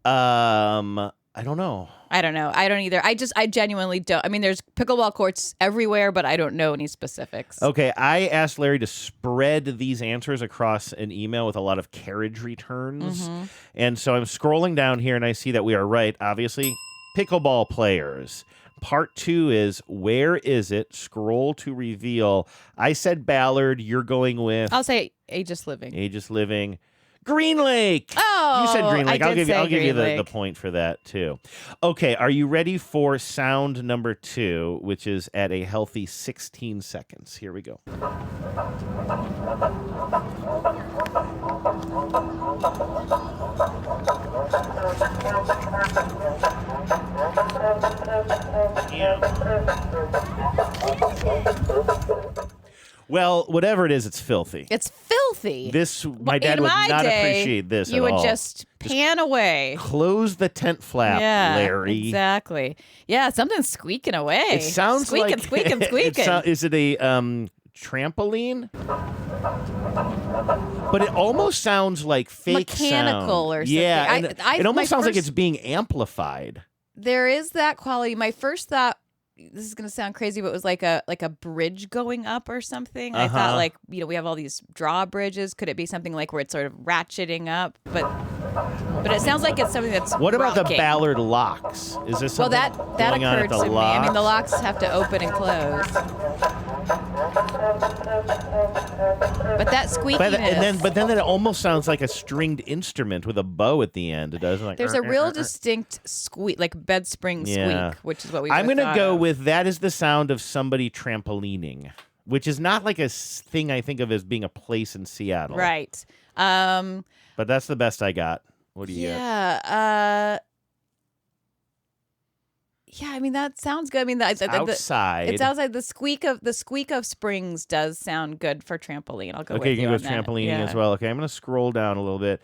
I don't know. I don't know. I don't either. I genuinely don't. I mean, there's pickleball courts everywhere, but I don't know any specifics. Okay, I asked Larry to spread these answers across an email with a lot of carriage returns. And so I'm scrolling down here and I see that we are right. Obviously, pickleball players. Part 2 is, where is it? Scroll to reveal. I said Ballard. You're going with? I'll say Aegis Living. Aegis Living. Green Lake. Oh, you said Green Lake. I'll give you the point for that too. Okay, are you ready for sound number 2, which is at a healthy 16 seconds? Here we go. Well, whatever it is, it's filthy. It's filthy. My dad would not appreciate this You at all. would just pan away. Close the tent flap, Larry. Exactly. Yeah, something's squeaking away. It sounds squeaking, like squeaking. Is it a trampoline? But it almost sounds like fake mechanical sound. or something. Yeah, and it almost sounds like it's being amplified. There is that quality. My first thought, this is going to sound crazy, but it was like a bridge going up or something. I thought we have all these drawbridges. Could it be something like where it's sort of ratcheting up? But it sounds like it's something that's What about rocking. the Ballard locks? Is this something that going on at occurred the to me. locks? I mean, the locks have to open and close. But that squeakiness. But then it almost sounds like a stringed instrument with a bow at the end. It does like there's a real distinct squeak, like bed spring squeak, which is what we. I'm going to go with that is the sound of somebody trampolining. which is not like a thing I think of as being a place in Seattle. Right. But that's the best I got. What do you get? Yeah, I mean that sounds good. I mean, outside. It sounds like the squeak of springs does sound good for trampoline. I'll go. Okay, with you can on go that. trampoline Yeah. as well. Okay, I'm going to scroll down a little bit.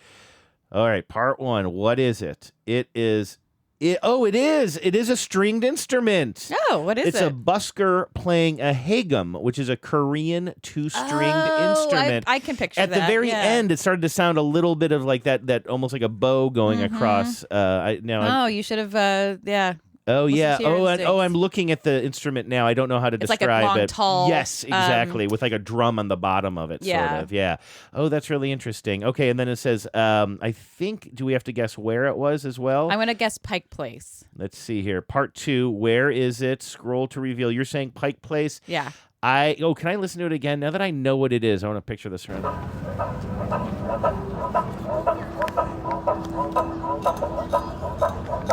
All right, part 1. What is it? It is. It is a stringed instrument. Oh, what is it's it? It's a busker playing a hagum, which is a Korean 2-stringed instrument. I can picture At that. the very yeah. end, it started to sound a little bit of like that almost like a bow going across. You should have. Yeah. Oh yeah. to your instincts. I'm looking at the instrument now. I don't know how to It's describe like a long, it. tall, yes, exactly, with like a drum on the bottom of it. Yeah. Sort of. Yeah. Oh, that's really interesting. Okay, and then it says, I think. Do we have to guess where it was as well? I'm gonna guess Pike Place. Let's see here. Part 2. Where is it? Scroll to reveal. You're saying Pike Place. Yeah. Can I listen to it again? Now that I know what it is, I want to picture this around.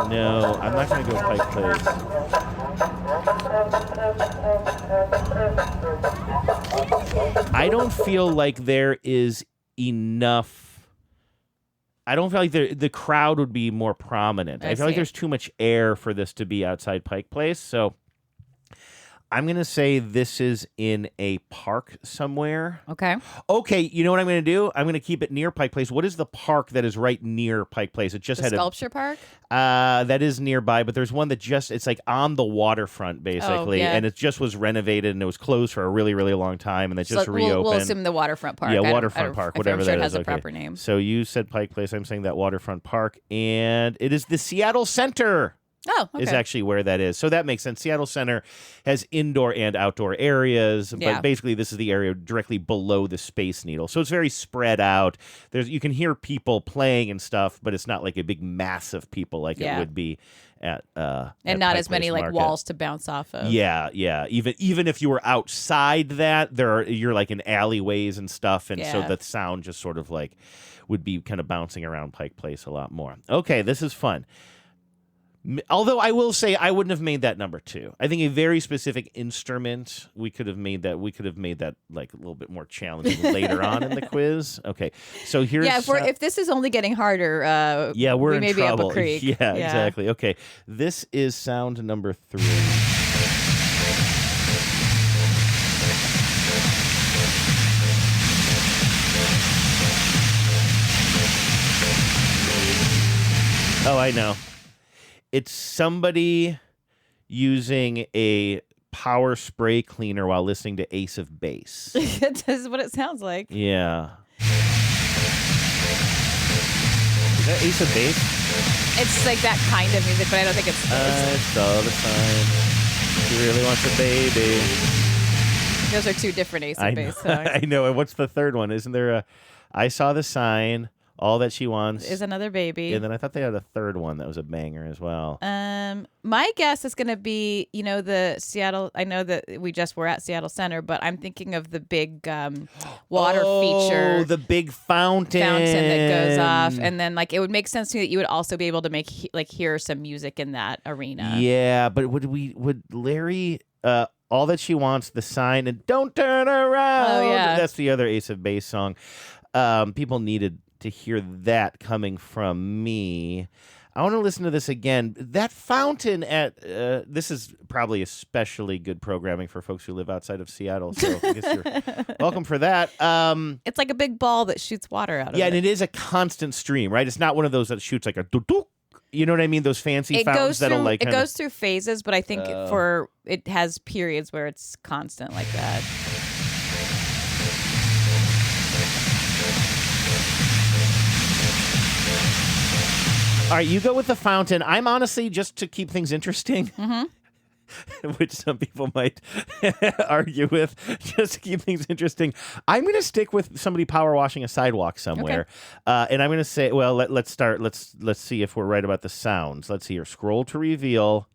No, I'm not going to go Pike Place. I don't feel like there is enough. I don't feel like the crowd would be more prominent. I feel like there's too much air for this to be outside Pike Place. So I'm going to say this is in a park somewhere. Okay. Okay, you know what I'm going to do? I'm going to keep it near Pike Place. What is the park that is right near Pike Place? It just The had sculpture park? that is nearby, but there's one that it's like on the waterfront, basically, yeah. and it just was renovated, and it was closed for a really, really long time, and it just reopened. We'll assume the waterfront park. Yeah, waterfront park, whatever I'm sure that it is. has a Okay. proper name. So you said Pike Place. I'm saying that waterfront park, and it is the Seattle Center. Oh, okay. Is actually where that is. So that makes sense. Seattle Center has indoor and outdoor areas, but Yeah. basically this is the area directly below the Space Needle. So it's very spread out. You can hear people playing and stuff, but it's not like a big mass of people like it would be at and at not Pike as many Place like Market. walls to bounce off of. Yeah. Even if you were outside that, you're like in alleyways and stuff, and so Yeah. the sound just sort of like would be kind of bouncing around Pike Place a lot more. Okay, this is fun. Although I will say I wouldn't have made that number 2. I think a very specific instrument we could have made that like a little bit more challenging later on in the quiz. Okay, so here's if this is only getting harder, we're we in may trouble. be up a creek. Yeah, exactly. Okay, this is sound number 3. Oh, I know. It's somebody using a power spray cleaner while listening to Ace of Base. This is what it sounds like. Yeah. Is that Ace of Base? It's like that kind of music, but I don't think it's. I saw the sign. She really wants a baby. Those are 2 different Ace I of know, Base songs. I know. And what's the third one? Isn't there a I Saw the Sign, All That She Wants Is Another Baby. And then I thought they had a third one that was a banger as well. My guess is going to be, the Seattle. I know that we just were at Seattle Center, but I'm thinking of the big water feature. Oh, the big fountain that goes off, and then like it would make sense to me that you would also be able to hear some music in that arena. Yeah, but would Larry All That She Wants, The Sign, and Don't Turn Around? Oh, yeah. That's the other Ace of Base song. People needed to hear that coming from me. I want to listen to this again. That fountain at this is probably especially good programming for folks who live outside of Seattle. So I guess you're welcome for that. It's like a big ball that shoots water out of it. Yeah, and it is a constant stream, right? It's not one of those that shoots like a doo-doo. You know what I mean? Those fancy fountains that'll like. It goes through phases, but I think it has periods where it's constant like that. All right, you go with the fountain. I'm honestly, just to keep things interesting, which some people might argue with, just to keep things interesting, I'm going to stick with somebody power washing a sidewalk somewhere. Okay. And I'm going to say, well, let's start. Let's see if we're right about the sounds. Let's see here. Scroll to reveal.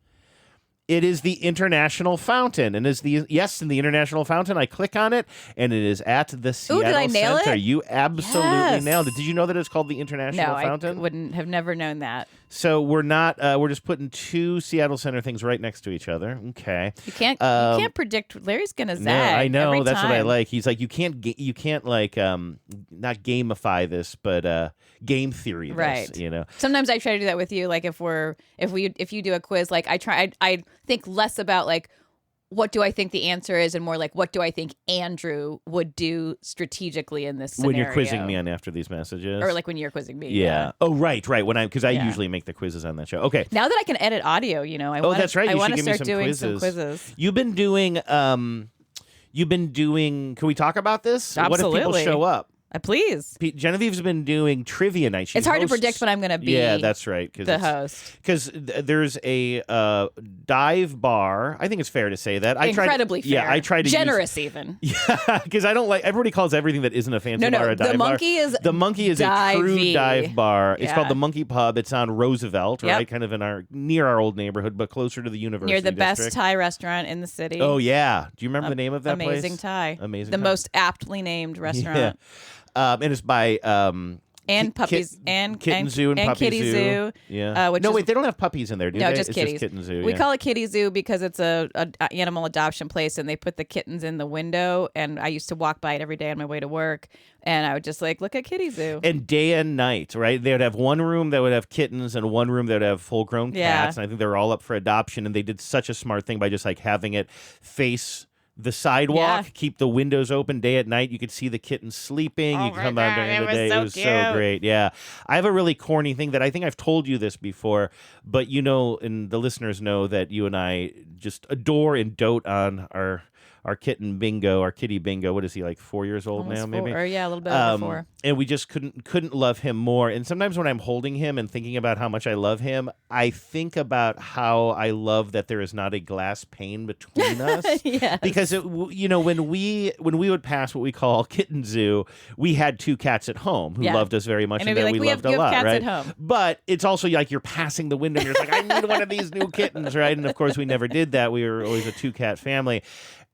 It is the International Fountain, and in the International Fountain. I click on it, and it is at the Seattle did I nail Center. it? You absolutely nailed it. Did you know that it's called the International Fountain? No, I wouldn't have never known that. So we're not. We're just putting two Seattle Center things right next to each other. Okay. You can't predict. Larry's gonna zag. No, I know. every That's time. what I like. He's like, you can't like not gamify this, but game theory this. Right. You know. Sometimes I try to do that with you. Like if you do a quiz, like I think less about like what do I think the answer is, and more like what do I think Andrew would do strategically in this scenario. When you're quizzing me on After These Messages, or like when you're quizzing me. Yeah. Oh, right. Because I usually make the quizzes on that show. Okay. Now that I can edit audio, That's right. I want to should give start me some doing quizzes. some quizzes. You've been doing. Can we talk about this? Absolutely. What if people show up? Please. Genevieve's been doing trivia night. It's hard to predict when I'm going to be. Yeah, that's right. The host. Because there's a dive bar. I think it's fair to say that. Incredibly fair. Yeah, I tried to generous even. Yeah, because I don't like. Everybody calls everything that isn't a fancy bar a dive bar. The Monkey is a true dive bar. It's called the Monkey Pub. It's on Roosevelt, right? Kind of near our old neighborhood, but closer to the university near the district. best Thai restaurant in the city. Oh yeah, do you remember the name of that place? Amazing Thai. Amazing. The Thai. most aptly named restaurant. Yeah. And it's by and puppies and Kitten Zoo and Puppy Kitty Zoo. Yeah. Wait, they don't have puppies in there, do they? No, just it's kitties. Just Kitten Zoo. We call it Kitty Zoo because it's a animal adoption place, and they put the kittens in the window. And I used to walk by it every day on my way to work, and I would just like look at Kitty Zoo. And day and night, right? They would have one room that would have kittens and one room that would have full-grown cats. And I think they were all up for adoption. And they did such a smart thing by just like having it face the sidewalk, keep the windows open day and night. You could see the kittens sleeping. You could come out during the day. It was so great. Yeah. I have a really corny thing that I think I've told you this before, but you know, and the listeners know that you and I just adore and dote on our kitten Bingo, our kitty Bingo. What is he, like 4 years old Almost now, maybe? a little bit over 4. And we just couldn't love him more. And sometimes when I'm holding him and thinking about how much I love him, I think about how I love that there is not a glass pane between us. Yes. Because when we would pass what we call Kitten Zoo, we had 2 cats at home who loved us very much, and that we loved a lot, cats right? at home. But it's also like you're passing the window and you're like, I need one of these new kittens, right? And of course we never did that. We were always a 2-cat family.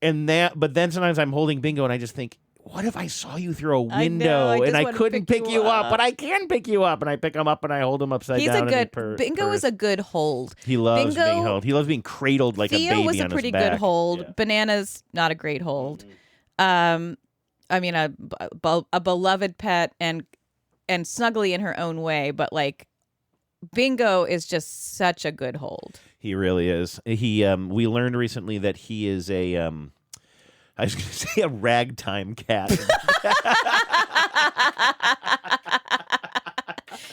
But then sometimes I'm holding Bingo and I just think, what if I saw you through a window and I couldn't pick you up, but I can pick you up, and I pick him up and I hold him upside down. Bingo is a good hold. He loves being held. He loves being cradled like Theo a baby was a on pretty his back. good hold. Yeah. Banana's not a great hold. I mean, a beloved pet and snuggly in her own way, but like Bingo is just such a good hold. He really is. We learned recently that he is I was going to say a ragtime cat.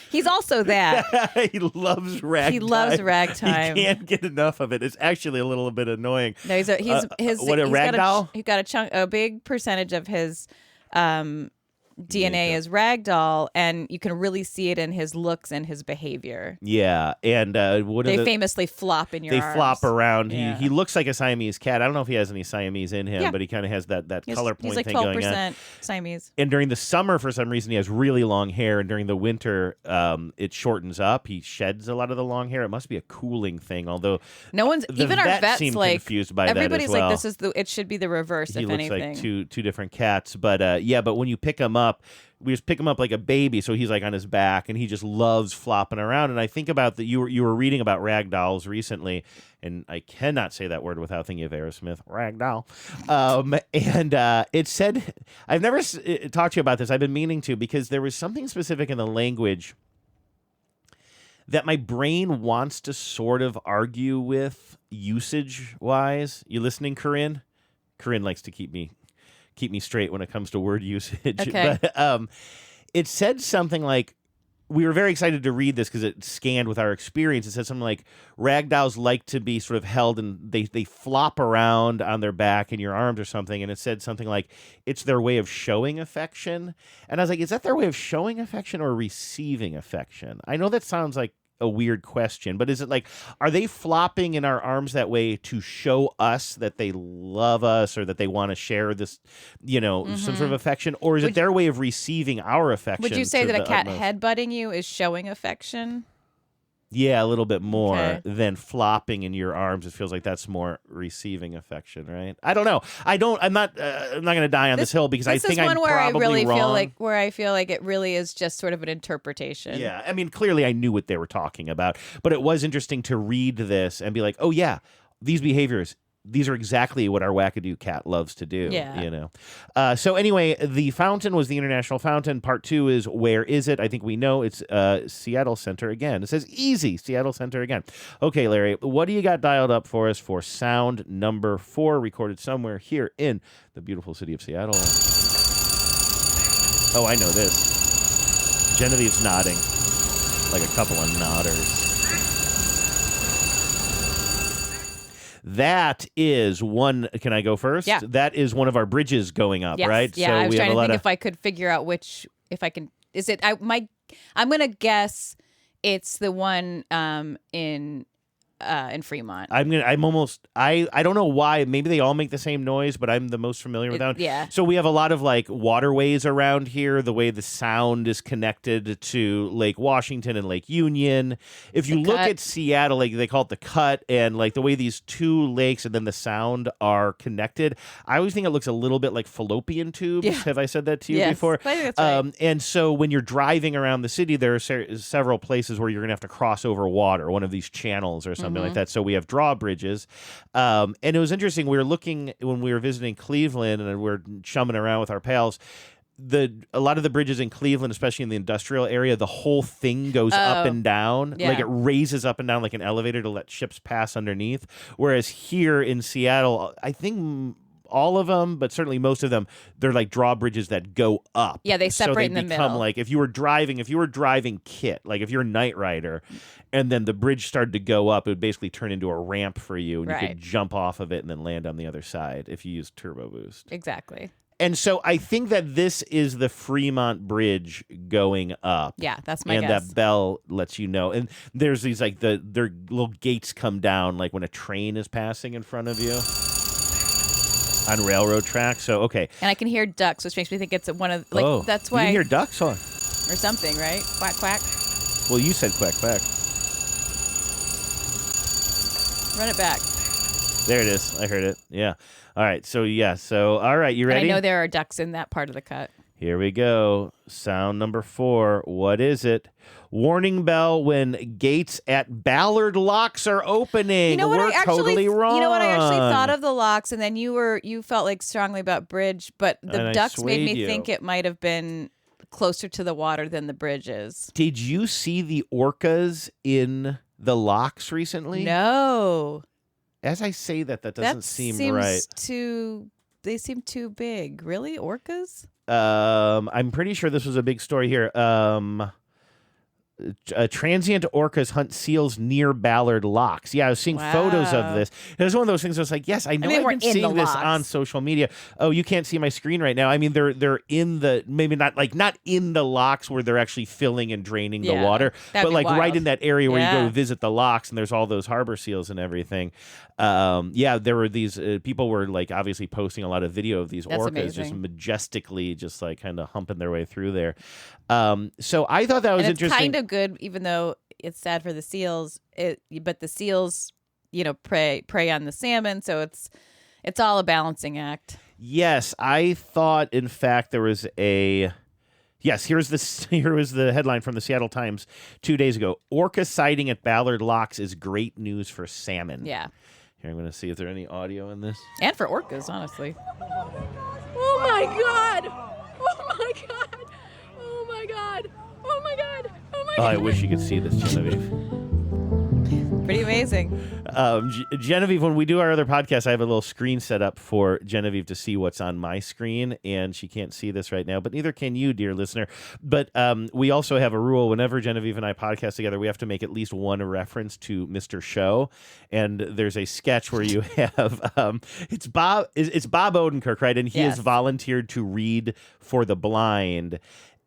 He's also that. He loves ragtime. He loves ragtime. He can't get enough of it. It's actually a little bit annoying. No, he's ragdoll? He got a big percentage of his DNA is ragdoll, and you can really see it in his looks and his behavior. Yeah, and they famously flop in your arms. They flop around. Yeah. He looks like a Siamese cat. I don't know if he has any Siamese in him, but he kind of has that color point thing going on. He's like 12% Siamese. And during the summer, for some reason, he has really long hair, and during the winter, it shortens up. He sheds a lot of the long hair. It must be a cooling thing, although even our vets seem like confused by that as everybody's well. like, it should be the reverse. He if looks anything, like two different cats, but but when you pick him up, we just pick him up like a baby, so he's like on his back, and he just loves flopping around. And I think about that. You were reading about ragdolls recently, and I cannot say that word without thinking of Aerosmith. Ragdoll, and it said, I've never talked to you about this. I've been meaning to, because there was something specific in the language that my brain wants to sort of argue with usage-wise. You listening, Corinne? Corinne likes to keep me straight when it comes to word usage. Okay. But it said something like, we were very excited to read this because it scanned with our experience. It said something like, ragdolls like to be sort of held and they flop around on their back in your arms or something. And it said something like, it's their way of showing affection. And I was like, is that their way of showing affection or receiving affection? I know that sounds like a weird question, but is it like, are they flopping in our arms that way to show us that they love us or that they want to share this, some sort of affection? Or is it their way of receiving our affection? Would you say that a cat utmost? headbutting you is showing affection? Yeah, a little bit more Okay. than flopping in your arms. It feels like that's more receiving affection, right? I don't know. I'm not going to die on this hill because I think I'm This is one where I probably really wrong. feel like it really is just sort of an interpretation. Yeah, I mean, clearly I knew what they were talking about, but it was interesting to read this and be like, oh yeah, these behaviors, these are exactly what our wackadoo cat loves to do. Yeah. You know. So anyway, the fountain was the International Fountain. Part 2 is where is it? I think we know it's Seattle Center again. It says easy, Seattle Center again. Okay, Larry, what do you got dialed up for us for sound number 4, recorded somewhere here in the beautiful city of Seattle? Oh, I know this. Genevieve's nodding like a couple of nodders. That is one. Can I go first? Yeah. That is one of our bridges going up, Yes. right? Yeah, so I was we trying have to a think lot if I could figure out if I can. Is it? I'm gonna guess it's the one in Fremont. I don't know why. Maybe they all make the same noise, but I'm the most familiar with that one. Yeah. So we have a lot of like waterways around here, the way the sound is connected to Lake Washington and Lake Union. If you look at Seattle, like they call it the Cut, and like the way these two lakes and then the sound are connected, I always think it looks a little bit like fallopian tubes. Yeah. Have I said that to you Yes, before? I think that's right. And so when you're driving around the city, there are several places where you're going to have to cross over water, one of these channels or something like that. So we have drawbridges. And it was interesting. We were looking when we were visiting Cleveland and we were chumming around with our pals. A lot of the bridges in Cleveland, especially in the industrial area, the whole thing goes up and down. Yeah. Like it raises up and down like an elevator to let ships pass underneath. Whereas here in Seattle, I think all of them, but certainly most of them, they're like drawbridges that go up. Yeah, they separate in the become middle. like if you were driving kit, like if you're a Knight Rider, and then the bridge started to go up, it would basically turn into a ramp for you, and you Right. could jump off of it and then land on the other side if you use turbo boost. Exactly. And so I think that this is the Fremont Bridge going up. Yeah, that's my and guess. that bell lets you know. And there's these like their little gates come down like when a train is passing in front of you on railroad tracks. So okay. And I can hear ducks, which makes me think it's one of that's why you can hear ducks on or something, right? Quack quack. Well, you said quack quack. Run it back. There it is. I heard it. Yeah. All right. So yeah. So all right. You ready? And I know there are ducks in that part of the cut. Here we go. Sound number 4. What is it? Warning bell when gates at Ballard Locks are opening. You know what? We're totally wrong. You know what? I actually thought of the locks, and then you felt like strongly about bridge, but the And I ducks made me swayed you. think it might have been closer to the water than the bridges. Did you see the orcas in the locks recently? No. As I say that doesn't seem right. They seem too big. Really? Orcas? I'm pretty sure this was a big story here. Transient orcas hunt seals near Ballard Locks. Yeah, I was seeing photos of this. It was one of those things I was like, yes, I know they I've weren't been in the seeing this locks. on social media. Oh, you can't see my screen right now. I mean, they're in the, maybe not in the locks where they're actually filling and draining the Yeah, water, that'd but be like right wild. in that area where you go Yeah. to visit the locks and there's all those harbor seals and everything. Yeah, there were these people were like obviously posting a lot of video of these That's orcas just amazing. majestically just like kind of humping their way through there. So I thought that was And it's interesting. kind of good, even though it's sad for the seals. But the seals, prey on the salmon, so it's all a balancing act. Yes, I thought, in fact, there was a... Yes, here was the headline from the Seattle Times 2 days ago. Orca sighting at Ballard Locks is great news for salmon. Yeah. Here, I'm going to see if there any audio in this. And for orcas, honestly. Oh my god! Oh my god! Oh my god! Oh my god! Oh my Oh, god! I wish you could see this, Genevieve. Pretty amazing. Genevieve, when we do our other podcast, I have a little screen set up for Genevieve to see what's on my screen, and she can't see this right now, but neither can you, dear listener. But we also have a rule. Whenever Genevieve and I podcast together, we have to make at least one reference to Mr. Show, and there's a sketch where you have it's Bob Odenkirk, right? And he has volunteered to read for the blind.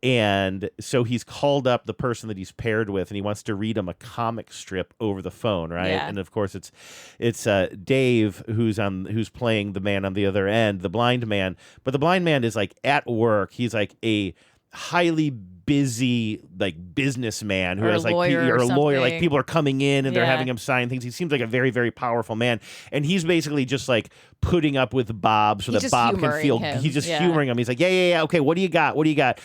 And so he's called up the person that he's paired with, and he wants to read him a comic strip over the phone, right? Yeah. And of course, it's Dave who's playing the man on the other end, the blind man. But the blind man is like at work. He's like a highly busy like businessman who Or a has like lawyer or a lawyer. Like something. people are coming in and they're Yeah. having him sign things. He seems like a very, very powerful man, and he's basically just like putting up with Bob so He's that just Bob can humoring feel. him. He's just Yeah. humoring him. He's like, yeah. Okay, what do you got? What do you got?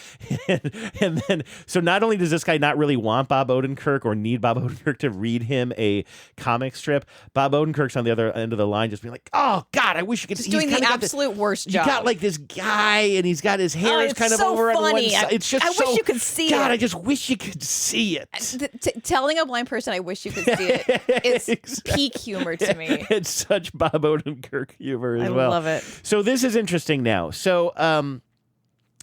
and then so not only does this guy not really want Bob Odenkirk or need Bob Odenkirk to read him a comic strip, Bob Odenkirk's on the other end of the line, just being like, oh God, I wish you could. Just doing the absolute worst job. You got like this guy, and he's got his hair is it's kind of so over on one funny. side. It's just I so, wish you could see God, it. I just wish you could see it. Telling a blind person I wish you could see it is peak humor to me. It's such Bob Odenkirk humor as I well. love it. So this is interesting now. So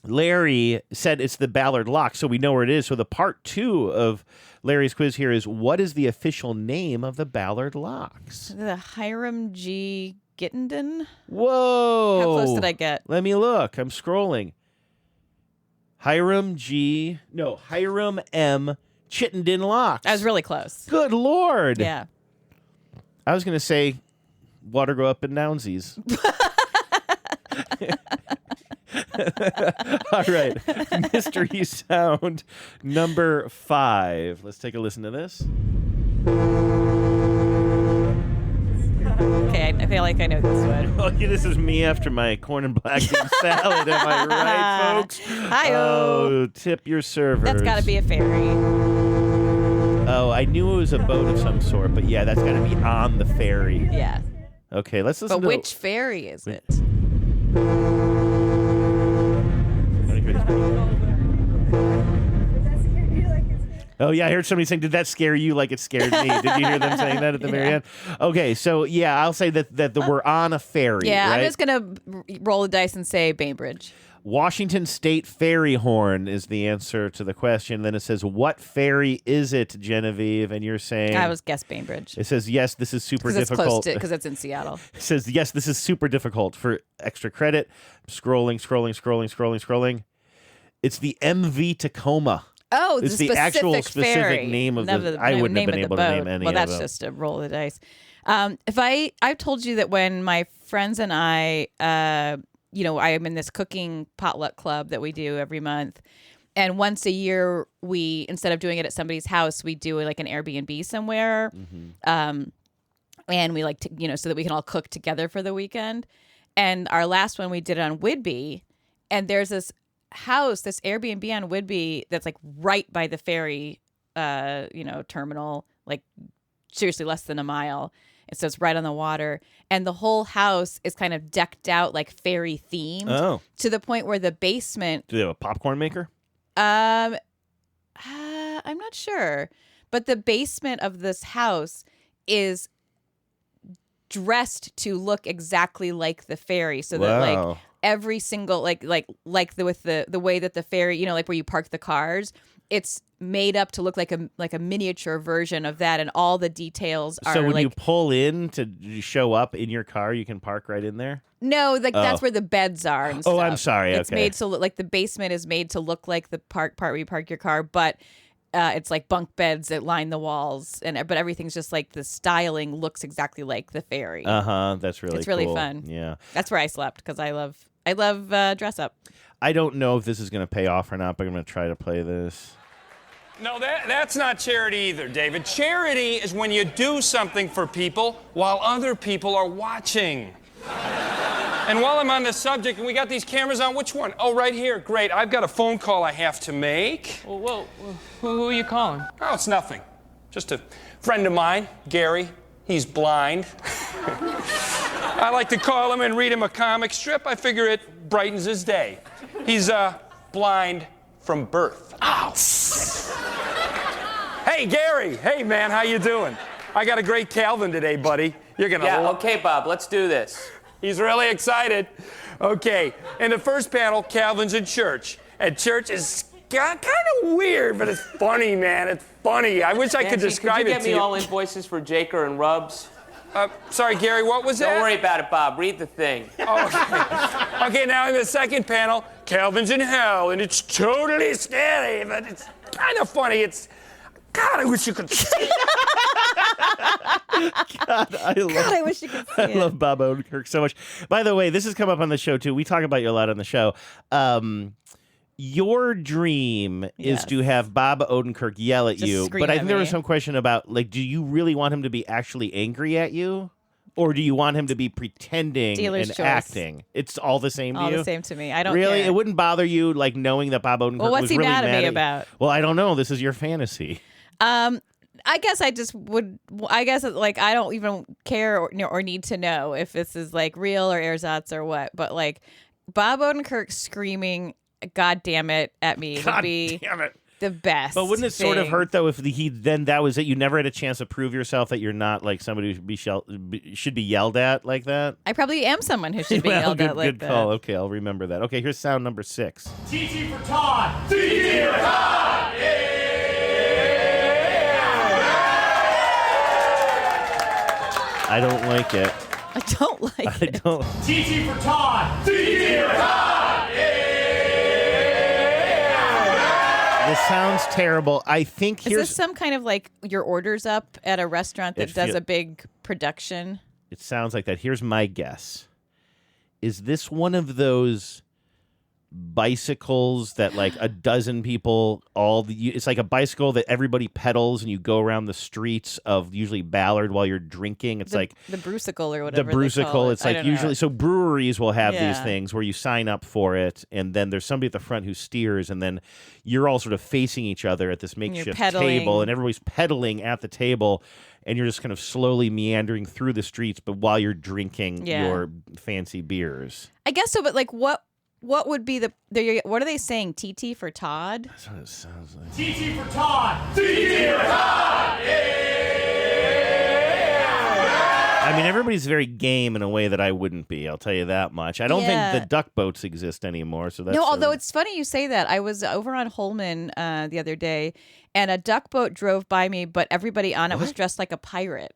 Larry said it's the Ballard Lock, so we know where it is. So the part 2 of Larry's quiz here is, what is the official name of the Ballard Locks? The Hiram G. Gittenden? Whoa. How close did I get? Let me look. I'm scrolling. Hiram M. Chittenden Locks. I was really close. Good Lord. Yeah. I was going to say water go up in Downsies. All right. Mystery sound number 5. Let's take a listen to this. Okay, I feel like I know this one. Oh, yeah, this is me after my corn and black bean salad. Am I right, folks? Hi-yo. Oh, tip your servers. That's got to be a fairy. Oh, I knew it was a boat of some sort, but yeah, that's got to be on the ferry. Yeah. Okay, let's listen But to which fairy is it? Oh, yeah, I heard somebody saying, did that scare you like it scared me? Did you hear them saying that at the very end? Okay, so yeah, I'll say that we're on a ferry, Yeah, right? I'm just going to roll the dice and say Bainbridge. Washington State Ferry Horn is the answer to the question. Then it says, what ferry is it, Genevieve? And you're saying... I was guess Bainbridge. It says, yes, this is super Because it's difficult. close to, because it's in Seattle. It says, yes, this is super difficult for extra credit. Scrolling. It's the MV Tacoma. Oh, it's the actual specific specific ferry. name of Never the... I wouldn't have been able to name any Well, of that's them. just a roll of the dice. If I've told you that when my friends and I, I am in this cooking potluck club that we do every month, and once a year we, instead of doing it at somebody's house, we do like an Airbnb somewhere, and we like to, so that we can all cook together for the weekend. And our last one we did it on Whidbey, and there's this house, this Airbnb on Whidbey that's like right by the ferry, terminal, like seriously less than a mile. And so it's right on the water, and the whole house is kind of decked out like ferry themed to the point where the basement. Do they have a popcorn maker? I'm not sure, but the basement of this house is dressed to look exactly like the ferry, so that like every single with the way that the ferry, like where you park the cars, it's made up to look like a miniature version of that, and all the details are. So when you pull in to show up in your car, you can park right in there? No, that's where the beds are and stuff. Oh, I'm sorry. It's okay. made to look like the basement is made to look like the part where you park your car, but it's like bunk beds that line the walls, but everything's just like the styling looks exactly like the ferry. That's really it's really cool. fun. Yeah, that's where I slept because I love dress up. I don't know if this is going to pay off or not, but I'm going to try to play this. No, that's not charity either, David. Charity is when you do something for people while other people are watching. And while I'm on the subject, and we got these cameras on, which one? Oh, right here. Great. I've got a phone call I have to make. Well, who are you calling? Oh, it's nothing. Just a friend of mine, Gary. He's blind. I like to call him and read him a comic strip. I figure it brightens his day. He's blind from birth. Ow! Hey, Gary. Hey, man, how you doing? I got a great Calvin today, buddy. You're gonna love. Okay, Bob, let's do this. He's really excited. Okay, in the first panel, Calvin's in church. And church is kind of weird, but it's funny, man. It's funny. I wish I could describe it to you. Could you get me all invoices for Jaker and Rubs? Sorry, Gary, what was that? Don't worry about it, Bob. Read the thing. Okay. Okay, now in the second panel, Calvin's in hell, and it's totally scary, but it's kind of funny. God, I wish you could see it. I wish you could see it. I love Bob Odenkirk so much. By the way, this has come up on the show, too. We talk about you a lot on the show. Your dream is to have Bob Odenkirk yell at Just you, scream but I at think there was me. some question about, like, do you really want him to be actually angry at you? Or do you want him to be pretending Dealer's and choice. acting? It's all the same to All you? the same to me. I don't really? care. It wouldn't bother you, like, knowing that Bob Odenkirk Well, what's was he really mad at me you? about? Well, I don't know. This is your fantasy. I guess I just would. I guess like I don't even care or need to know if this is like real or ersatz or what. But like Bob Odenkirk screaming "God damn it" at me would be the best. But wouldn't it sort of thing. hurt, though, if that was it? You never had a chance to prove yourself that you're not, like, somebody who should be yelled at like that? I probably am someone who should be Well, yelled good, at like good that. call. Okay, I'll remember that. Okay, here's sound number 6. TT for Todd. TT for Todd. I don't like it. I don't like I don't. TT for Todd. TT for Todd. This sounds terrible. I think Is here's. this some kind of like your orders up at a restaurant that It does feel- a big production? It sounds like that. Here's my guess. Is this one of those bicycles that like a dozen people it's like a bicycle that everybody pedals and you go around the streets of usually Ballard while you're drinking? It's like the Brusicle or the whatever. they call Brusicle. it. It's I like don't know. usually so breweries will have these Yeah. things where you sign up for it, and then there's somebody at the front who steers, and then you're all sort of facing each other at this makeshift pedaling. table, and everybody's pedaling at the table, and you're just kind of slowly meandering through the streets, but while you're drinking Yeah. your fancy beers. I guess so, but like what would be what are they saying? TT for Todd? That's what it sounds like. TT for Todd. TT for Todd. I mean, everybody's very game in a way that I wouldn't be. I'll tell you that much. I don't Yeah. think the duck boats exist anymore. So that's No, although it's funny you say that. I was over on Holman the other day, and a duck boat drove by me, but everybody on it was dressed like a pirate.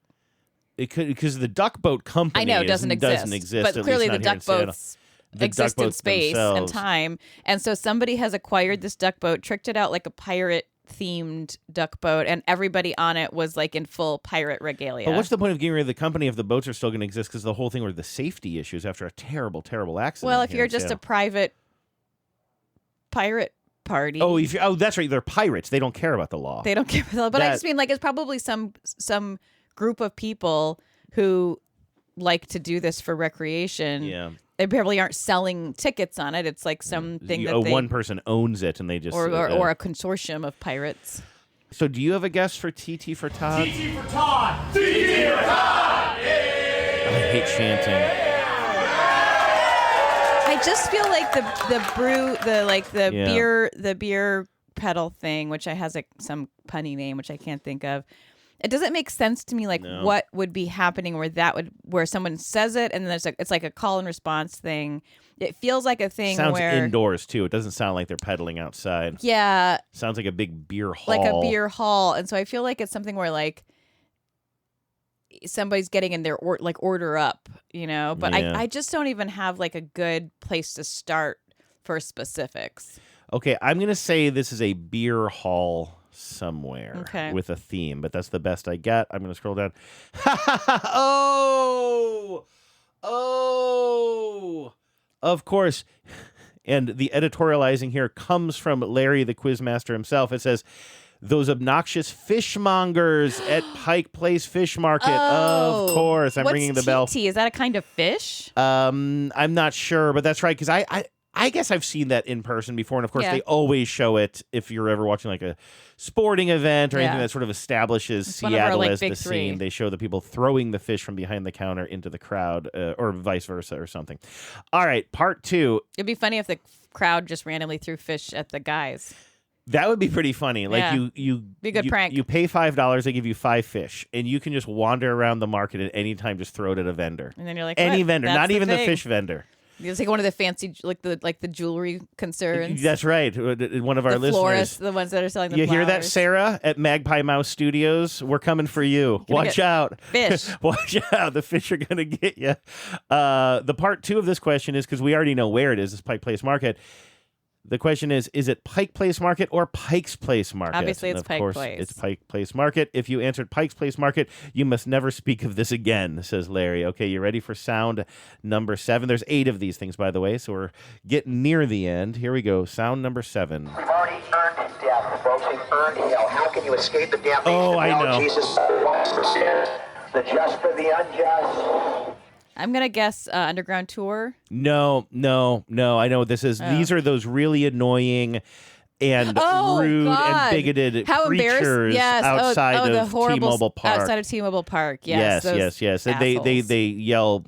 it could because the duck boat company I know doesn't exist, at but clearly least the not here in duck Seattle. boats The exist duck in boats space and themselves. time, and so somebody has acquired this duck boat, tricked it out like a pirate themed duck boat, and everybody on it was like in full pirate regalia. But what's the point of getting rid of the company if the boats are still going to exist? Because the whole thing were the safety issues after a terrible, terrible accident. Well, if here you're in just a Seattle. private pirate party. Oh, that's right. They're pirates. They don't care about the law. They don't care. But I That- just mean like it's probably some group of people who like to do this for recreation. Yeah. They probably aren't selling tickets on it. It's like something that they one person owns it, and they just or a consortium of pirates. So, do you have a guess for TT for Todd? TT for Todd. TT for Todd. I hate chanting. I just feel like the Yeah. beer pedal thing, which has some punny name, which I can't think of. It doesn't make sense to me, like No. what would be happening where someone says it and then it's like a call and response thing. It feels like a thing Sounds where indoors too. It doesn't sound like they're pedaling outside. yeah, Sounds like a big beer hall. like a beer hall, and so I feel like it's something where like somebody's getting in their order up, But Yeah. I just don't even have like a good place to start for specifics. Okay, I'm gonna say this is a beer hall somewhere Okay. with a theme, but that's the best I get. I'm gonna scroll down. Oh, of course. And the editorializing here comes from Larry, the quizmaster himself. It says, "Those obnoxious fishmongers at Pike Place Fish Market." Of course, I'm What's ringing the bell. TT? Is that a kind of fish? I'm not sure, but that's right, because I guess I've seen that in person before, and of course Yeah. they always show it if you're ever watching like a sporting event or anything Yeah. that sort of establishes It's one of our, Seattle like, as the big three. scene. They show the people throwing the fish from behind the counter into the crowd, or vice versa, or something. All right, part 2. It'd be funny if the crowd just randomly threw fish at the guys. That would be pretty funny. Like Yeah. you Be a good you, prank. You pay $5, they give you 5 fish, and you can just wander around the market at any time, just throw it at a vendor. And then you're like, any what? vendor, That's not the even the thing. fish vendor. It's like one of the fancy, like the jewelry concerns. That's right. One of our the listeners. florists, the ones that are selling the You flowers. hear that, Sarah, at Magpie Mouse Studios? We're coming for you. Gonna Watch get out. fish. Watch out. The fish are going to get you. The part 2 of this question is, because we already know where it is, this Pike Place Market. The question is it Pike Place Market or Pike's Place Market? Obviously, it's and of Pike course, Place. It's Pike Place Market. If you answered Pike's Place Market, you must never speak of this again, says Larry. Okay, you ready for sound number 7? There's 8 of these things, by the way, so we're getting near the end. Here we go. Sound number 7. We've already earned death, folks. We've earned hell. How can you escape the damnation Oh, of I hell? know. Jesus once for sin, the just for the unjust. I'm going to guess Underground Tour. No. I know what this is. Oh. These are those really annoying and rude God. and bigoted How embarrassing. creatures Yes. outside the of horrible, T-Mobile Park. Outside of T-Mobile Park. Yes. Yes. And they yell,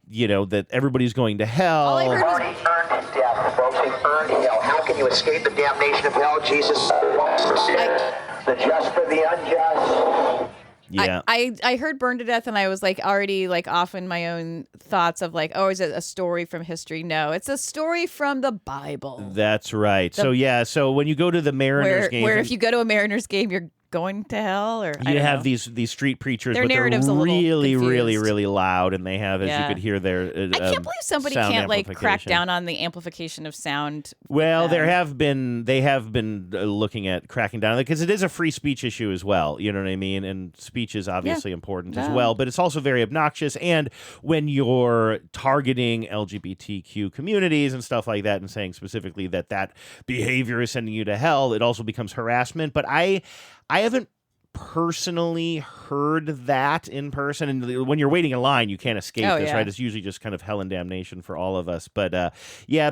that everybody's going to hell. We've already earned death, folks. We've earned hell. How can you escape the damnation of hell? Jesus once for sin, the just for the unjust. Yeah. I heard Burned to Death and I was already off in my own thoughts of is it a story from history? No, it's a story from the Bible. That's right. So when you go to the Mariners game, where if you go to a Mariners game, you're going to hell, or you have these street preachers, Their but they're narrative's a little really, really, confused. really loud, and they have, as Yeah. you could hear, their I can't believe somebody sound can't crack amplification. down on the amplification of sound. Well, they have been looking at cracking down because it is a free speech issue as well. You know what I mean? And speech is obviously important as well, but it's also very obnoxious. And when you're targeting LGBTQ communities and stuff like that, and saying specifically that behavior is sending you to hell, it also becomes harassment. But I haven't personally heard that in person, and when you're waiting in line you can't escape this, right? It's usually just kind of hell and damnation for all of us, but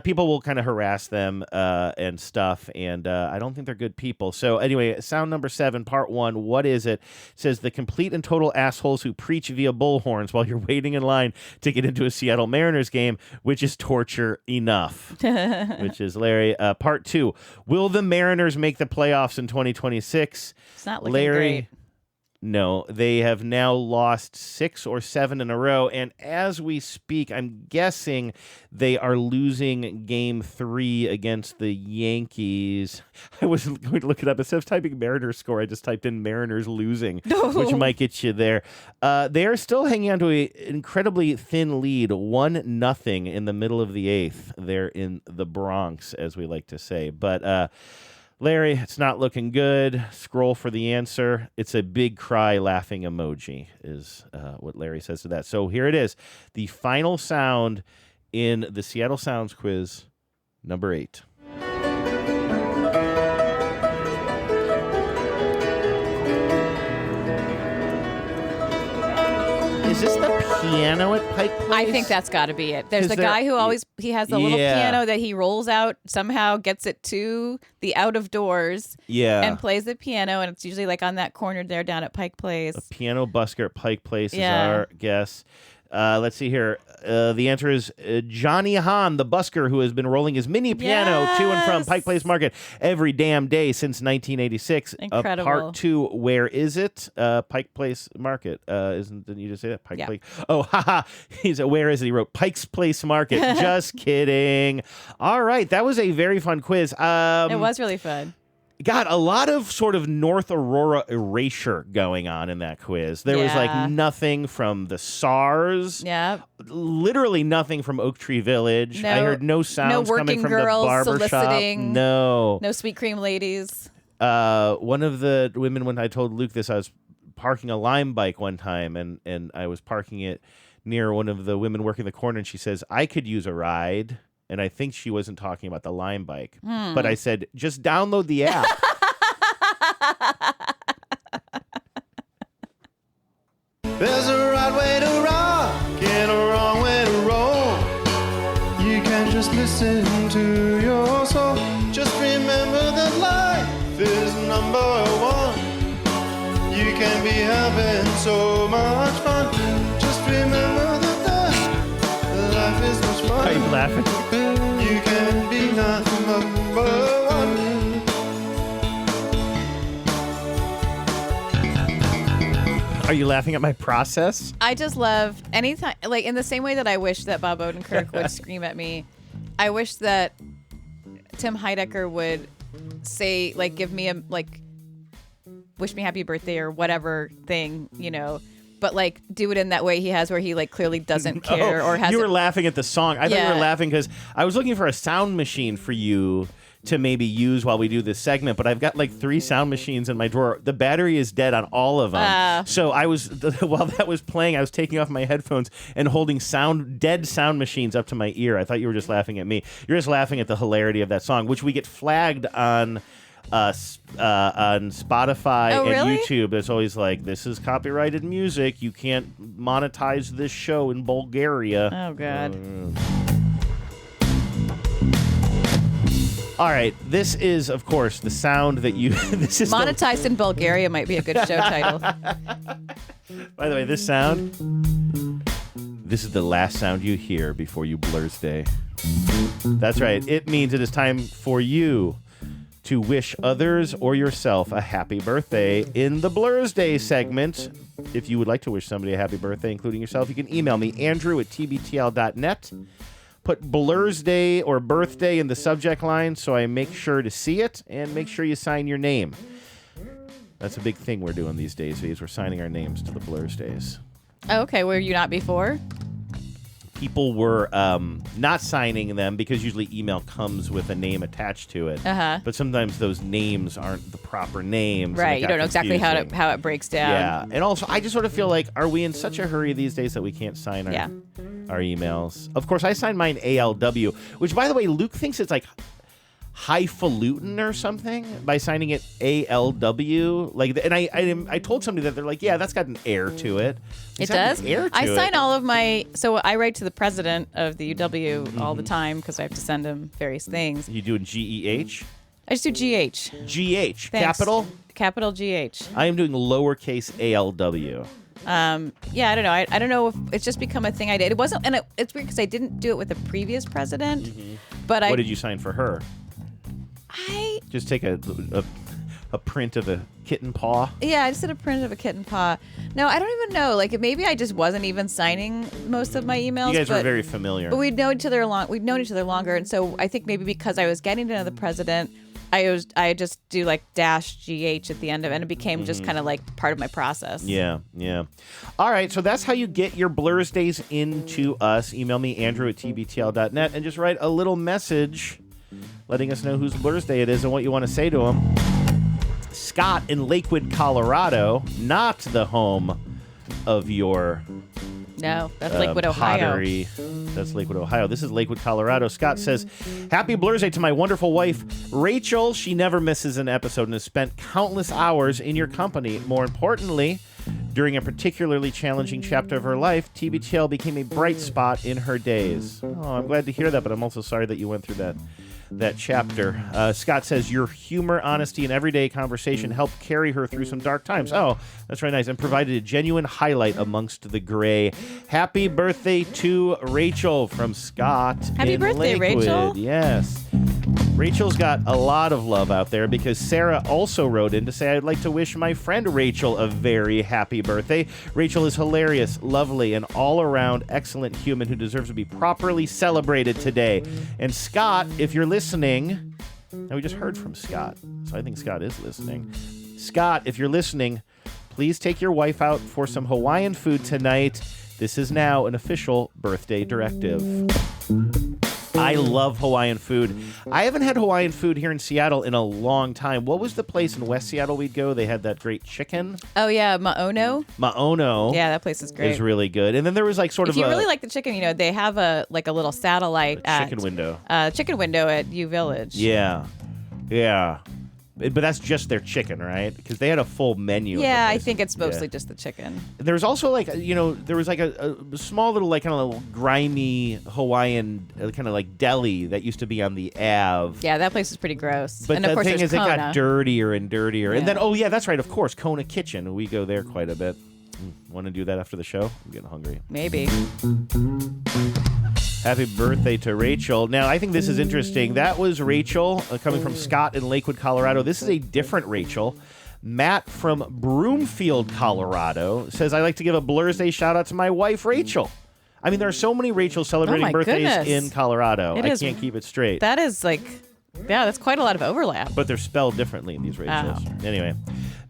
people will kind of harass them and stuff, and I don't think they're good people. So anyway, sound number 7, part 1, what is it? It says the complete and total assholes who preach via bullhorns while you're waiting in line to get into a Seattle Mariners game, which is torture enough. Which is Larry. Part 2, will the Mariners make the playoffs in 2026? It's not looking Larry, great. No, they have now lost 6 or 7 in a row, and as we speak, I'm guessing they are losing Game 3 against the Yankees. I was going to look it up. Instead of typing Mariners score, I just typed in Mariners losing, which might get you there. They are still hanging on to an incredibly thin lead, 1-0 in the middle of the 8th. They're in the Bronx, as we like to say, but Larry, it's not looking good. Scroll for the answer. It's a big cry laughing emoji is what Larry says to that. So here it is. The final sound in the Seattle Sounds quiz, number 8. Is this the piano at Pike Place? I think that's got to be it. There's 'Cause the guy who he has the little piano that he rolls out, somehow gets it to the out of doors, and plays the piano, and it's usually on that corner there down at Pike Place. A piano busker at Pike Place is our guess. Let's see here. The answer is Johnny Hahn, the busker who has been rolling his mini piano to and from Pike Place Market every damn day since 1986. Incredible. Part 2, where is it? Pike Place Market. Didn't you just say that? Pike Place. Oh, haha. Where is it? He wrote Pike's Place Market. Just kidding. All right. That was a very fun quiz. It was really fun. Got a lot of sort of North Aurora erasure going on in that quiz. There was nothing from the SARS. Yeah. Literally nothing from Oak Tree Village. I heard no sounds coming from the barbershop. Soliciting. No Sweet cream ladies. One of the women, when I told Luke this, I was parking a Lime bike one time, and I was parking it near one of the women working the corner, and she says, I could use a ride. And I think she wasn't talking about the Lime bike. But I said, just download the app. There's a right way to rock and a wrong way to roll. You can just listen to your soul. Just remember that life is number 1. You can be having so much fun. Just remember that life is much fun. Are you laughing? You can be number 1. Are you laughing at my process? I just love anytime, in the same way that I wish that Bob Odenkirk would scream at me, I wish that Tim Heidecker would say, give me wish me happy birthday or whatever thing, but do it in that way he has where he clearly doesn't care or has. You were laughing at the song. I thought you were laughing because I was looking for a sound machine for you to maybe use while we do this segment, but I've got like 3 sound machines in my drawer. The battery is dead on all of them. So I was, while that was playing, I was taking off my headphones and holding dead sound machines up to my ear. I thought you were just laughing at me. You're just laughing at the hilarity of that song, which we get flagged on Spotify and really? YouTube. It's always like, this is copyrighted music. You can't monetize this show in Bulgaria. Oh, God. All right, this is, of course, the sound that you... this is Monetized in Bulgaria might be a good show title. By the way, this sound... This is the last sound you hear before you blur's day. That's right. It means it is time for you to wish others or yourself a happy birthday in the Blur's Day segment. If you would like to wish somebody a happy birthday, including yourself, you can email me, andrew@tbtl.net. Put Blur's Day or birthday in the subject line so I make sure to see it, and make sure you sign your name. That's a big thing we're doing these days, V's. We're signing our names to the Blur's Days. Oh, okay, were you not before? People were not signing them because usually email comes with a name attached to it. Uh-huh. But sometimes those names aren't the proper names. Right, you don't know exactly how it breaks down. Yeah, and also I just sort of feel like, are we in such a hurry these days that we can't sign our emails? Of course, I signed mine ALW, which, by the way, Luke thinks it's like highfalutin or something by signing it ALW. Like, and I told somebody that, they're like, yeah, that's got an air to it. It does? I sign all of my... So I write to the president of the UW all the time because I have to send him various things. You doing GEH? I just do GH. GH. Thanks. Capital? Capital GH. I am doing lowercase ALW. Yeah, I don't know. I don't know if it's just become a thing I did. It wasn't... And it's weird because I didn't do it with the previous president. But What did you sign for her? I just take a print of a kitten paw. Yeah, I just did a print of a kitten paw. No, I don't even know. Like, maybe I just wasn't even signing most of my emails. You guys were very familiar. But we'd known each other longer, and so I think maybe because I was getting to know the president, I just do like -GH at the end of it, and it became just kind of like part of my process. Yeah. All right, so that's how you get your Blur's Days into us. Email me, andrew@tbtl.net, and just write a little message letting us know whose Blur's Day it is and what you want to say to him. Scott in Lakewood, Colorado, not the home of your... No, that's Lakewood, Ohio. Pottery. That's Lakewood, Ohio. This is Lakewood, Colorado. Scott says, happy Blur's Day to my wonderful wife, Rachel. She never misses an episode and has spent countless hours in your company. More importantly, during a particularly challenging chapter of her life, TBTL became a bright spot in her days. Oh, I'm glad to hear that, but I'm also sorry that you went through that chapter. Scott says, your humor, honesty, and everyday conversation helped carry her through some dark times. Oh, that's very nice. And provided a genuine highlight amongst the gray. Happy birthday to Rachel from Scott. Happy birthday, Lakewood. Rachel. Yes. Rachel's got a lot of love out there because Sarah also wrote in to say, I'd like to wish my friend Rachel a very happy birthday. Rachel is hilarious, lovely, and all-around excellent human who deserves to be properly celebrated today. And Scott, if you're listening, and we just heard from Scott, so I think Scott is listening. Scott, if you're listening, please take your wife out for some Hawaiian food tonight. This is now an official birthday directive. I love Hawaiian food. I haven't had Hawaiian food here in Seattle in a long time. What was the place in West Seattle we'd go? They had that great chicken. Oh, yeah, Ma'ono. Ma'ono. Yeah, that place is great. Is really good. And then there was like sort if of you really like the chicken, they have a little satellite chicken window. Chicken window at U Village. Yeah. But that's just their chicken, right? Because they had a full menu. Yeah, I think it's mostly just the chicken. There's also there was like a small little kind of little grimy Hawaiian kind of like deli that used to be on the Ave. Yeah, that place is pretty gross. But and of the course, thing is, Kona. it got dirtier and dirtier. Yeah. And then, that's right, of course, Kona Kitchen. We go there quite a bit. Want to do that after the show? I'm getting hungry. Maybe. Happy birthday to Rachel. Now, I think this is interesting. That was Rachel coming from Scott in Lakewood, Colorado. This is a different Rachel. Matt from Broomfield, Colorado says, I'd like to give a Blur's Day shout out to my wife, Rachel. I mean, there are so many Rachels celebrating birthdays in Colorado. I can't keep it straight. That is that's quite a lot of overlap. But they're spelled differently, these Rachels. Oh. Anyway,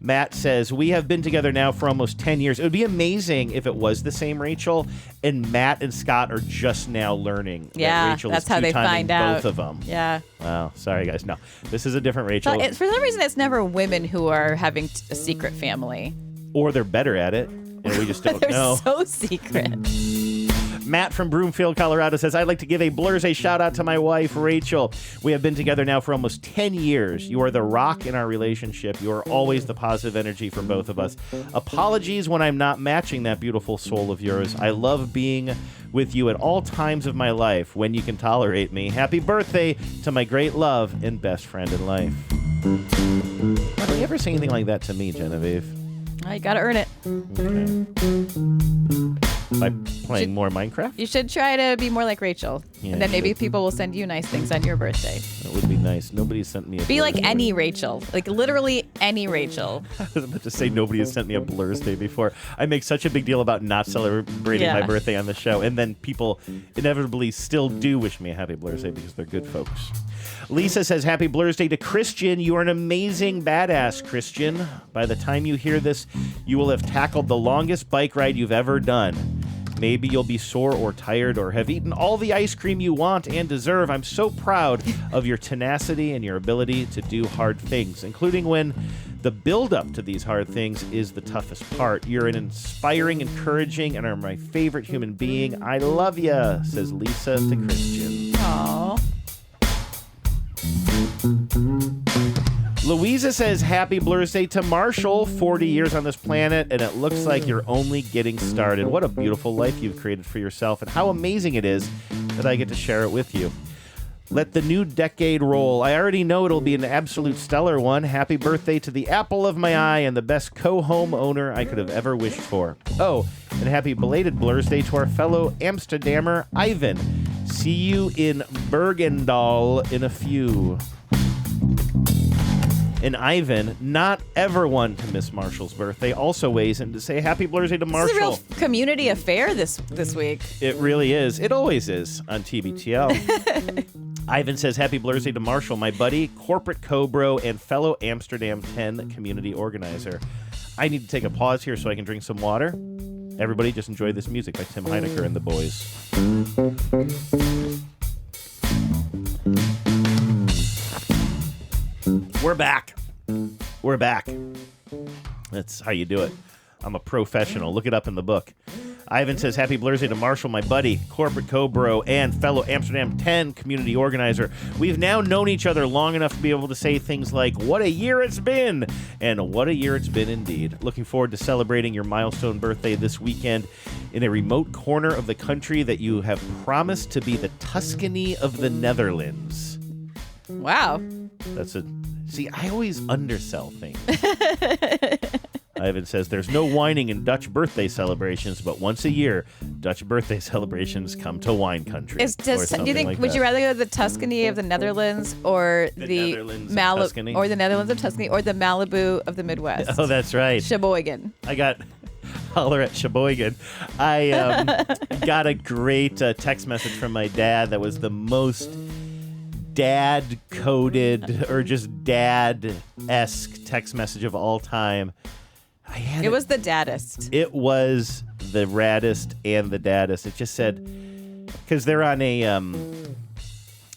Matt says, we have been together now for almost 10 years. It would be amazing if it was the same Rachel, and Matt and Scott are just now learning that Rachel that's is how they two-timing find out. both of them. Yeah. Wow, sorry guys. No, this is a different Rachel. For some reason, it's never women who are having a secret family. Or they're better at it, and we just don't They're know. so secret. Matt from Broomfield, Colorado says, I'd like to give a Blursay shout out to my wife, Rachel. We have been together now for almost 10 years. You are the rock in our relationship. You are always the positive energy for both of us. Apologies when I'm not matching that beautiful soul of yours. I love being with you at all times of my life when you can tolerate me. Happy birthday to my great love and best friend in life. Why don't you ever say anything like that to me, Genevieve? You gotta earn it. By playing more Minecraft? You should try to be more like Rachel. Yeah, and then I maybe should. people will send you nice things on your birthday. That would be nice. Nobody sent me a Be like Blursday. any Rachel. Like literally any Rachel. I was about to say nobody has sent me a Blursday before. I make such a big deal about not celebrating my birthday on the show, and then people inevitably still do wish me a happy Blursday because they're good folks. Lisa says, happy Blursday to Christian. You are an amazing badass, Christian. By the time you hear this, you will have tackled the longest bike ride you've ever done. Maybe you'll be sore or tired or have eaten all the ice cream you want and deserve. I'm so proud of your tenacity and your ability to do hard things, including when the build-up to these hard things is the toughest part. You're an inspiring, encouraging, and are my favorite human being. I love ya, says Lisa to Christian. Aww. Louisa says, happy Blursday to Marshall, 40 years on this planet, and it looks like you're only getting started. What a beautiful life you've created for yourself, and how amazing it is that I get to share it with you. Let the new decade roll. I already know it'll be an absolute stellar one. Happy birthday to the apple of my eye and the best co-home owner I could have ever wished for. Oh, and happy belated Blursday to our fellow Amsterdammer, Ivan. See you in Bergendal in a few. And Ivan, not ever one to miss Marshall's birthday, also weighs in to say happy Blursday to Marshall. This is a real community affair this week. It really is. It always is on TBTL. Ivan says, happy Blursday to Marshall, my buddy, corporate co-bro, and fellow Amsterdam 10 community organizer. I need to take a pause here so I can drink some water. Everybody just enjoy this music by Tim Heidecker and the boys. We're back. We're back. That's how you do it. I'm a professional. Look it up in the book. Ivan says, happy Blursday to Marshall, my buddy, corporate co-bro, and fellow Amsterdam 10 community organizer. We've now known each other long enough to be able to say things like, what a year it's been, and what a year it's been indeed. Looking forward to celebrating your milestone birthday this weekend in a remote corner of the country that you have promised to be the Tuscany of the Netherlands. Wow. See, I always undersell things. Ivan says, there's no whining in Dutch birthday celebrations, but once a year, Dutch birthday celebrations come to wine country. Do you think, would you rather go to the Tuscany of the Netherlands or the Netherlands of Tuscany? or the Netherlands of Tuscany or the Malibu of the Midwest? Oh, that's right. Sheboygan. I got holler at Sheboygan. I got a great text message from my dad that was the most dad-coded or just dad-esque text message of all time. It was the daddest. It was the raddest and the daddest. It just said, because they're on a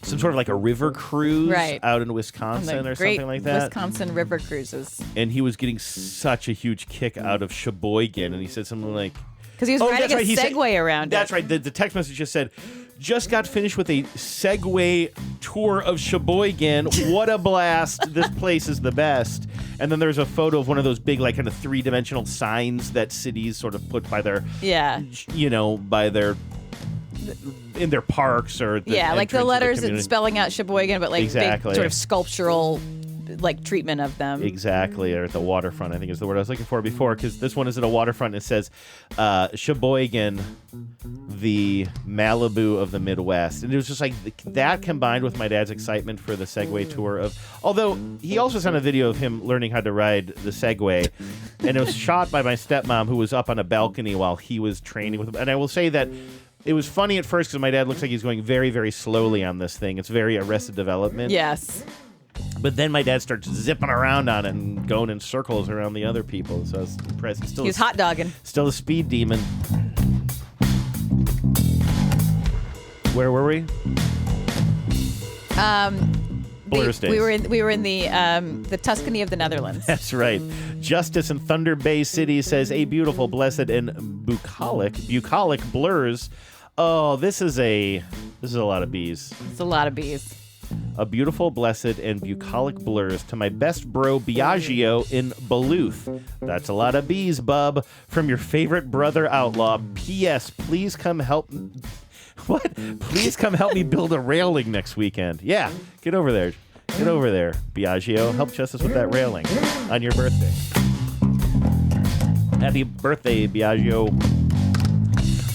some sort of like a river cruise out in Wisconsin or something like that. Wisconsin river cruises. And he was getting such a huge kick out of Sheboygan, and he said something like, because he was riding a Segway around it. That's right. The text message just said, just got finished with a Segway tour of Sheboygan. What a blast. This place is the best. And then there's a photo of one of those big, like, kind of three-dimensional signs that cities sort of put by their, in their parks or the like the entrance of letters and community. spelling out Sheboygan, but like big sort of sculptural like treatment of them. Exactly, or at the waterfront, I think is the word I was looking for before, because this one is at a waterfront. It says Sheboygan, the Malibu of the Midwest. And it was just like that combined with my dad's excitement for the Segway tour although he also sent a video of him learning how to ride the Segway, and it was shot by my stepmom, who was up on a balcony while he was training with him. And I will say that it was funny at first because my dad looks like he's going very, very slowly on this thing. It's very Arrested Development. Yes. But then my dad starts zipping around on it and going in circles around the other people. So I was impressed. He was hot dogging. Still a speed demon. Where were we? Blur's days. We were in the Tuscany of the Netherlands. That's right. Justice in Thunder Bay City says, a beautiful, blessed, and bucolic blurs. Oh, this is a lot of bees. It's a lot of bees. A beautiful, blessed, and bucolic blurs to my best bro Biagio in Duluth. That's a lot of bees, bub. From your favorite brother outlaw. P.S. Please come help. What? Please come help me build a railing next weekend. Yeah, get over there. Get over there, Biagio. Help Justice with that railing on your birthday. Happy birthday, Biagio.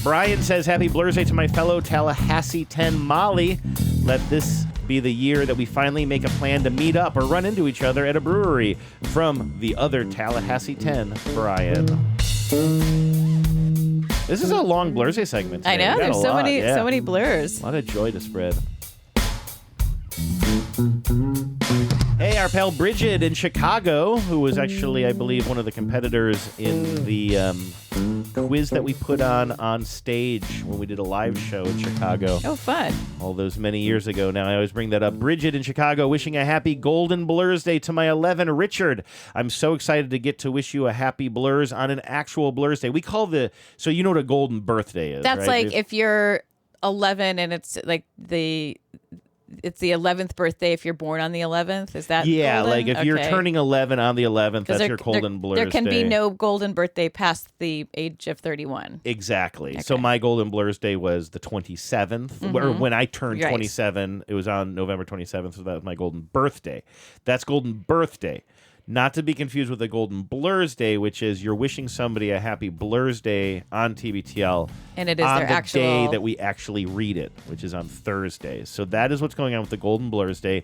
Brian says, happy Blur's Day to my fellow Tallahassee 10 Molly. Let this be the year that we finally make a plan to meet up or run into each other at a brewery. From the other Tallahassee 10, Brian. This is a long Blur's Day segment today. I know, there's so many blurs. A lot of joy to spread. Hey, our pal Bridget in Chicago, who was actually, I believe, one of the competitors in the quiz that we put on stage when we did a live show in Chicago. Oh, fun. All those many years ago now. I always bring that up. Bridget in Chicago wishing a happy Golden Blur's Day to my 11, Richard. I'm so excited to get to wish you a happy Blur's on an actual Blur's Day. We call so you know what a Golden Birthday is, That's right? like if you're 11 and it's like it's the 11th birthday if you're born on the 11th. Is that yeah, golden? like if you're turning 11 on the 11th, that's your Golden Blur's Day. There can be no golden birthday past the age of 31. Exactly. Okay. So my Golden Blur's Day was the 27th. Or when I turned 27, it was on November 27th, so that was my Golden Birthday. That's Golden Birthday. Not to be confused with the Golden Blur's Day, which is you're wishing somebody a happy Blur's Day on TBTL. And it is on their the actual day that we actually read it, which is on Thursday. So that is what's going on with the Golden Blur's Day.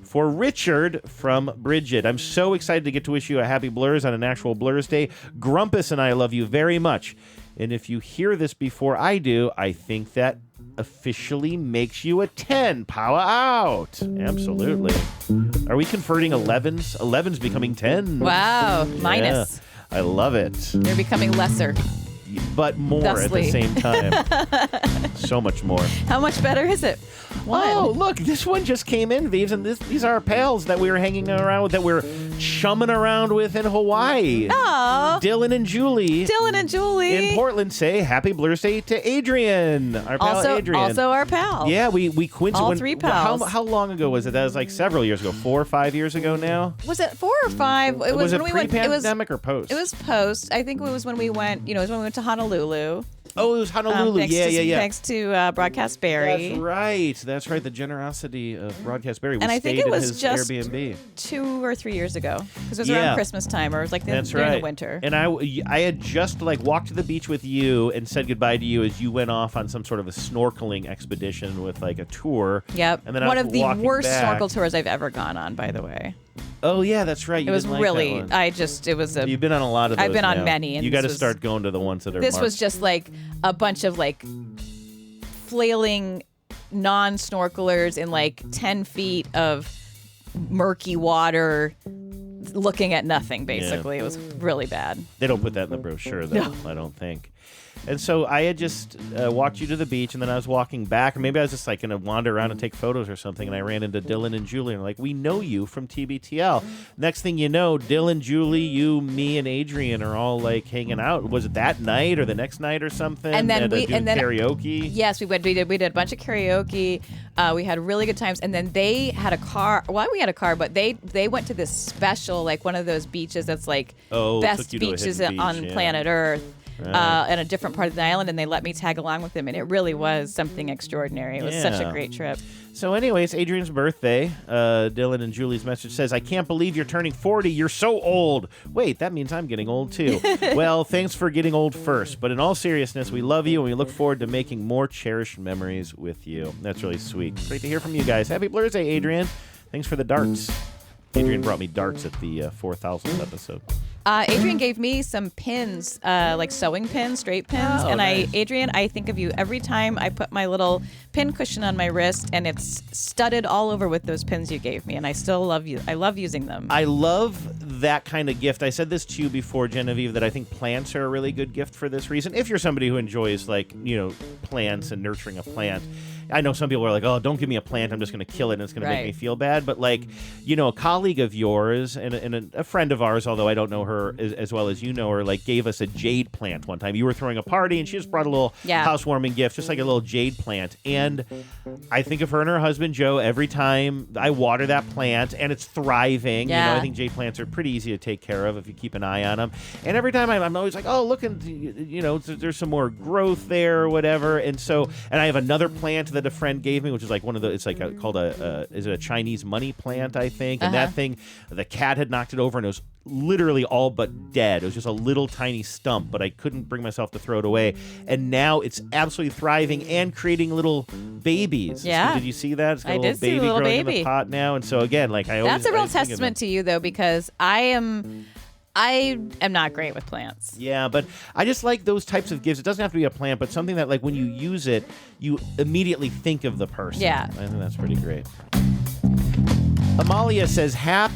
For Richard from Bridget, I'm so excited to get to wish you a happy Blur's on an actual Blur's Day. Grumpus and I love you very much. And if you hear this before I do, I think that officially makes you a 10. Power out. Absolutely. Are we converting 11s? 11s becoming 10. Wow. Minus. Yeah, I love it. They're becoming lesser. But more Thusly. at the same time. So much more. How much better is it? Oh, look, this one just came in, Vives, and these are our pals that we were hanging around with, that we're chumming around with in Hawaii. Aw. Dylan and Julie. In Portland say happy Blur's Day to Adrian. Our pal Adrian. Also our pal. Yeah, we coincided. All three pals. How long ago was it? That was like several years ago. 4 or 5 years ago now? Was it 4 or 5? It was it when we went. pre-pandemic or post? It was post. I think it was when we went. It was when we went to Honolulu. Oh, it was Honolulu. Yeah. Next to Broadcast Berry. That's right. The generosity of Broadcast Berry. We And I think stayed it was in his just Airbnb 2 or 3 years ago because it was around Christmas time, or it was like during the winter. And I had just walked to the beach with you and said goodbye to you as you went off on some sort of a snorkeling expedition with like a tour. Yep. And then one I of was the walking worst back. snorkel tours I've ever gone on, by the way. Oh yeah, that's right. You it was didn't like really. that one. It was a. You've been on a lot of those. I've been now. on many. And you got to this was- start going to the ones that are. This marked. was just like a bunch of like flailing non-snorkelers in like 10 feet of murky water looking at nothing, basically. Yeah. It was really bad. They don't put that in the brochure, though. No. I don't think. And so I had just walked you to the beach, and then I was walking back, or maybe I was just like going to wander around and take photos or something, and I ran into Dylan and Julie, and like, we know you from TBTL. Next thing you know, Dylan, Julie, you, me, and Adrian are all like hanging out. Was it that night or the next night or something? And then doing karaoke. Yes, we did a bunch of karaoke. We had really good times, and then they had a car. Well, we had a car, but they went to this special, like one of those beaches that's like best took you to a beaches hidden on beach, yeah. planet Earth. Right. In a different part of the island, and they let me tag along with them, and it really was something extraordinary. It was such a great trip. So anyways, Adrian's birthday, Dylan and Julie's message says, I can't believe you're turning 40. You're so old. Wait, that means I'm getting old too. Well, thanks for getting old first. But in all seriousness, we love you, and we look forward to making more cherished memories with you. That's really sweet. Great to hear from you guys. Happy Blur's Day, Adrian. Thanks for the darts. Adrian brought me darts at the 4,000th episode. Adrian gave me some pins, like sewing pins, straight pins. Oh, and nice. Adrian, I think of you every time I put my little pin cushion on my wrist, and it's studded all over with those pins you gave me. And I still love you. I love using them. I love that kind of gift. I said this to you before, Genevieve, that I think plants are a really good gift for this reason. If you're somebody who enjoys, like, plants and nurturing a plant. I know some people are like, oh, don't give me a plant. I'm just going to kill it and it's going to make me feel bad. But, like, a colleague of yours and a friend of ours, although I don't know her as well as you know her, like, gave us a jade plant one time. You were throwing a party and she just brought a little housewarming gift, just like a little jade plant. And I think of her and her husband, Joe, every time I water that plant and it's thriving. Yeah. I think jade plants are pretty easy to take care of if you keep an eye on them. And every time I'm always like, oh, look, there's some more growth there or whatever. And I have another plant that a friend gave me, which is like one of the, it's like called is it a Chinese money plant, I think? And that thing, the cat had knocked it over and it was literally all but dead. It was just a little tiny stump, but I couldn't bring myself to throw it away. And now it's absolutely thriving and creating little babies. Yeah. Did you see that? It's got I a little did see baby a little growing in baby. the pot now. And so again, like I always, That's a real I think of testament them. to you, though, because I am not great with plants. Yeah, but I just like those types of gifts. It doesn't have to be a plant, but something that, like, when you use it, you immediately think of the person. Yeah. I think that's pretty great. Amalia says,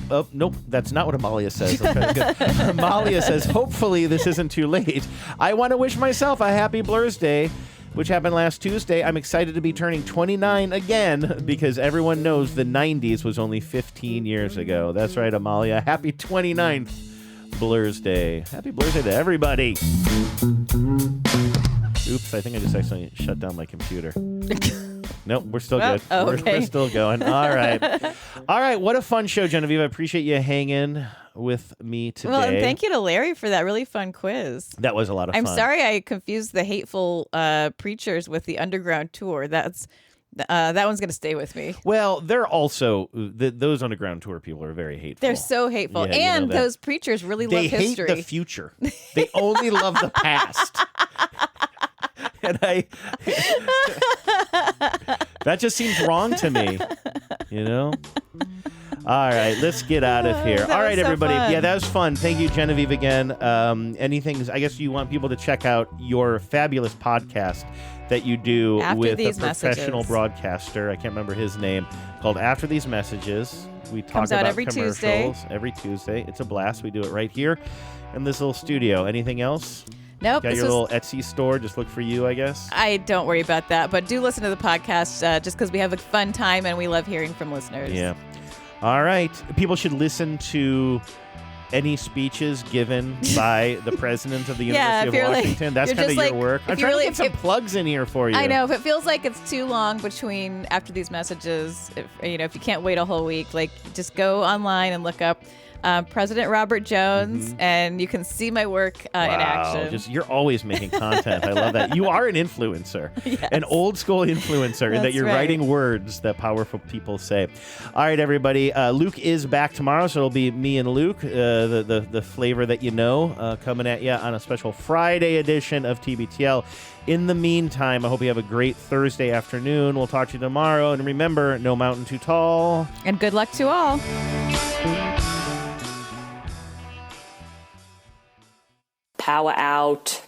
oh, nope, that's not what Amalia says. Amalia says, hopefully this isn't too late. I want to wish myself a happy Blur's Day, which happened last Tuesday. I'm excited to be turning 29 again because everyone knows the 90s was only 15 years ago. That's right, Amalia. Happy 29th Blur's Day. Happy Blur's Day to everybody. Oops, I think I just accidentally shut down my computer. Nope, we're still good. Oh, okay. We're still going. All right. All right, what a fun show, Genevieve. I appreciate you hanging with me today. Well, and thank you to Larry for that really fun quiz. That was a lot of fun. I'm sorry I confused the hateful preachers with the underground tour. That one's going to stay with me. Well, they're also, those underground tour people are very hateful. They're so hateful. Yeah, and those preachers really love history. They hate the future. They only love the past. And that just seems wrong to me, All right, let's get out of here. All right, everybody. Fun. Yeah, that was fun. Thank you, Genevieve, again. Anything, I guess you want people to check out your fabulous podcast that you do After with a These professional Messages. broadcaster. I can't remember his name. Called After These Messages. We talk Comes out about every commercials Tuesday. every Tuesday. It's a blast. We do it right here in this little studio. Anything else? Nope. Got your little Etsy store. Just look for you, I guess. I don't worry about that, but do listen to the podcast just because we have a fun time and we love hearing from listeners. Yeah. All right. People should listen to any speeches given by the president of the Yeah, University of Washington. That's kind of your work. I'm trying to get some plugs in here for you. I know. If it feels like it's too long between After These Messages, if you can't wait a whole week, like just go online and look up President Robert Jones, and you can see my work in action. You're always making content. I love that. You are an influencer, an old school influencer, in that That's you're right. writing words that powerful people say. All right, everybody. Luke is back tomorrow, so it'll be me and Luke, the flavor that you know, coming at you on a special Friday edition of TBTL. In the meantime, I hope you have a great Thursday afternoon. We'll talk to you tomorrow. And remember, no mountain too tall. And good luck to all. Power out.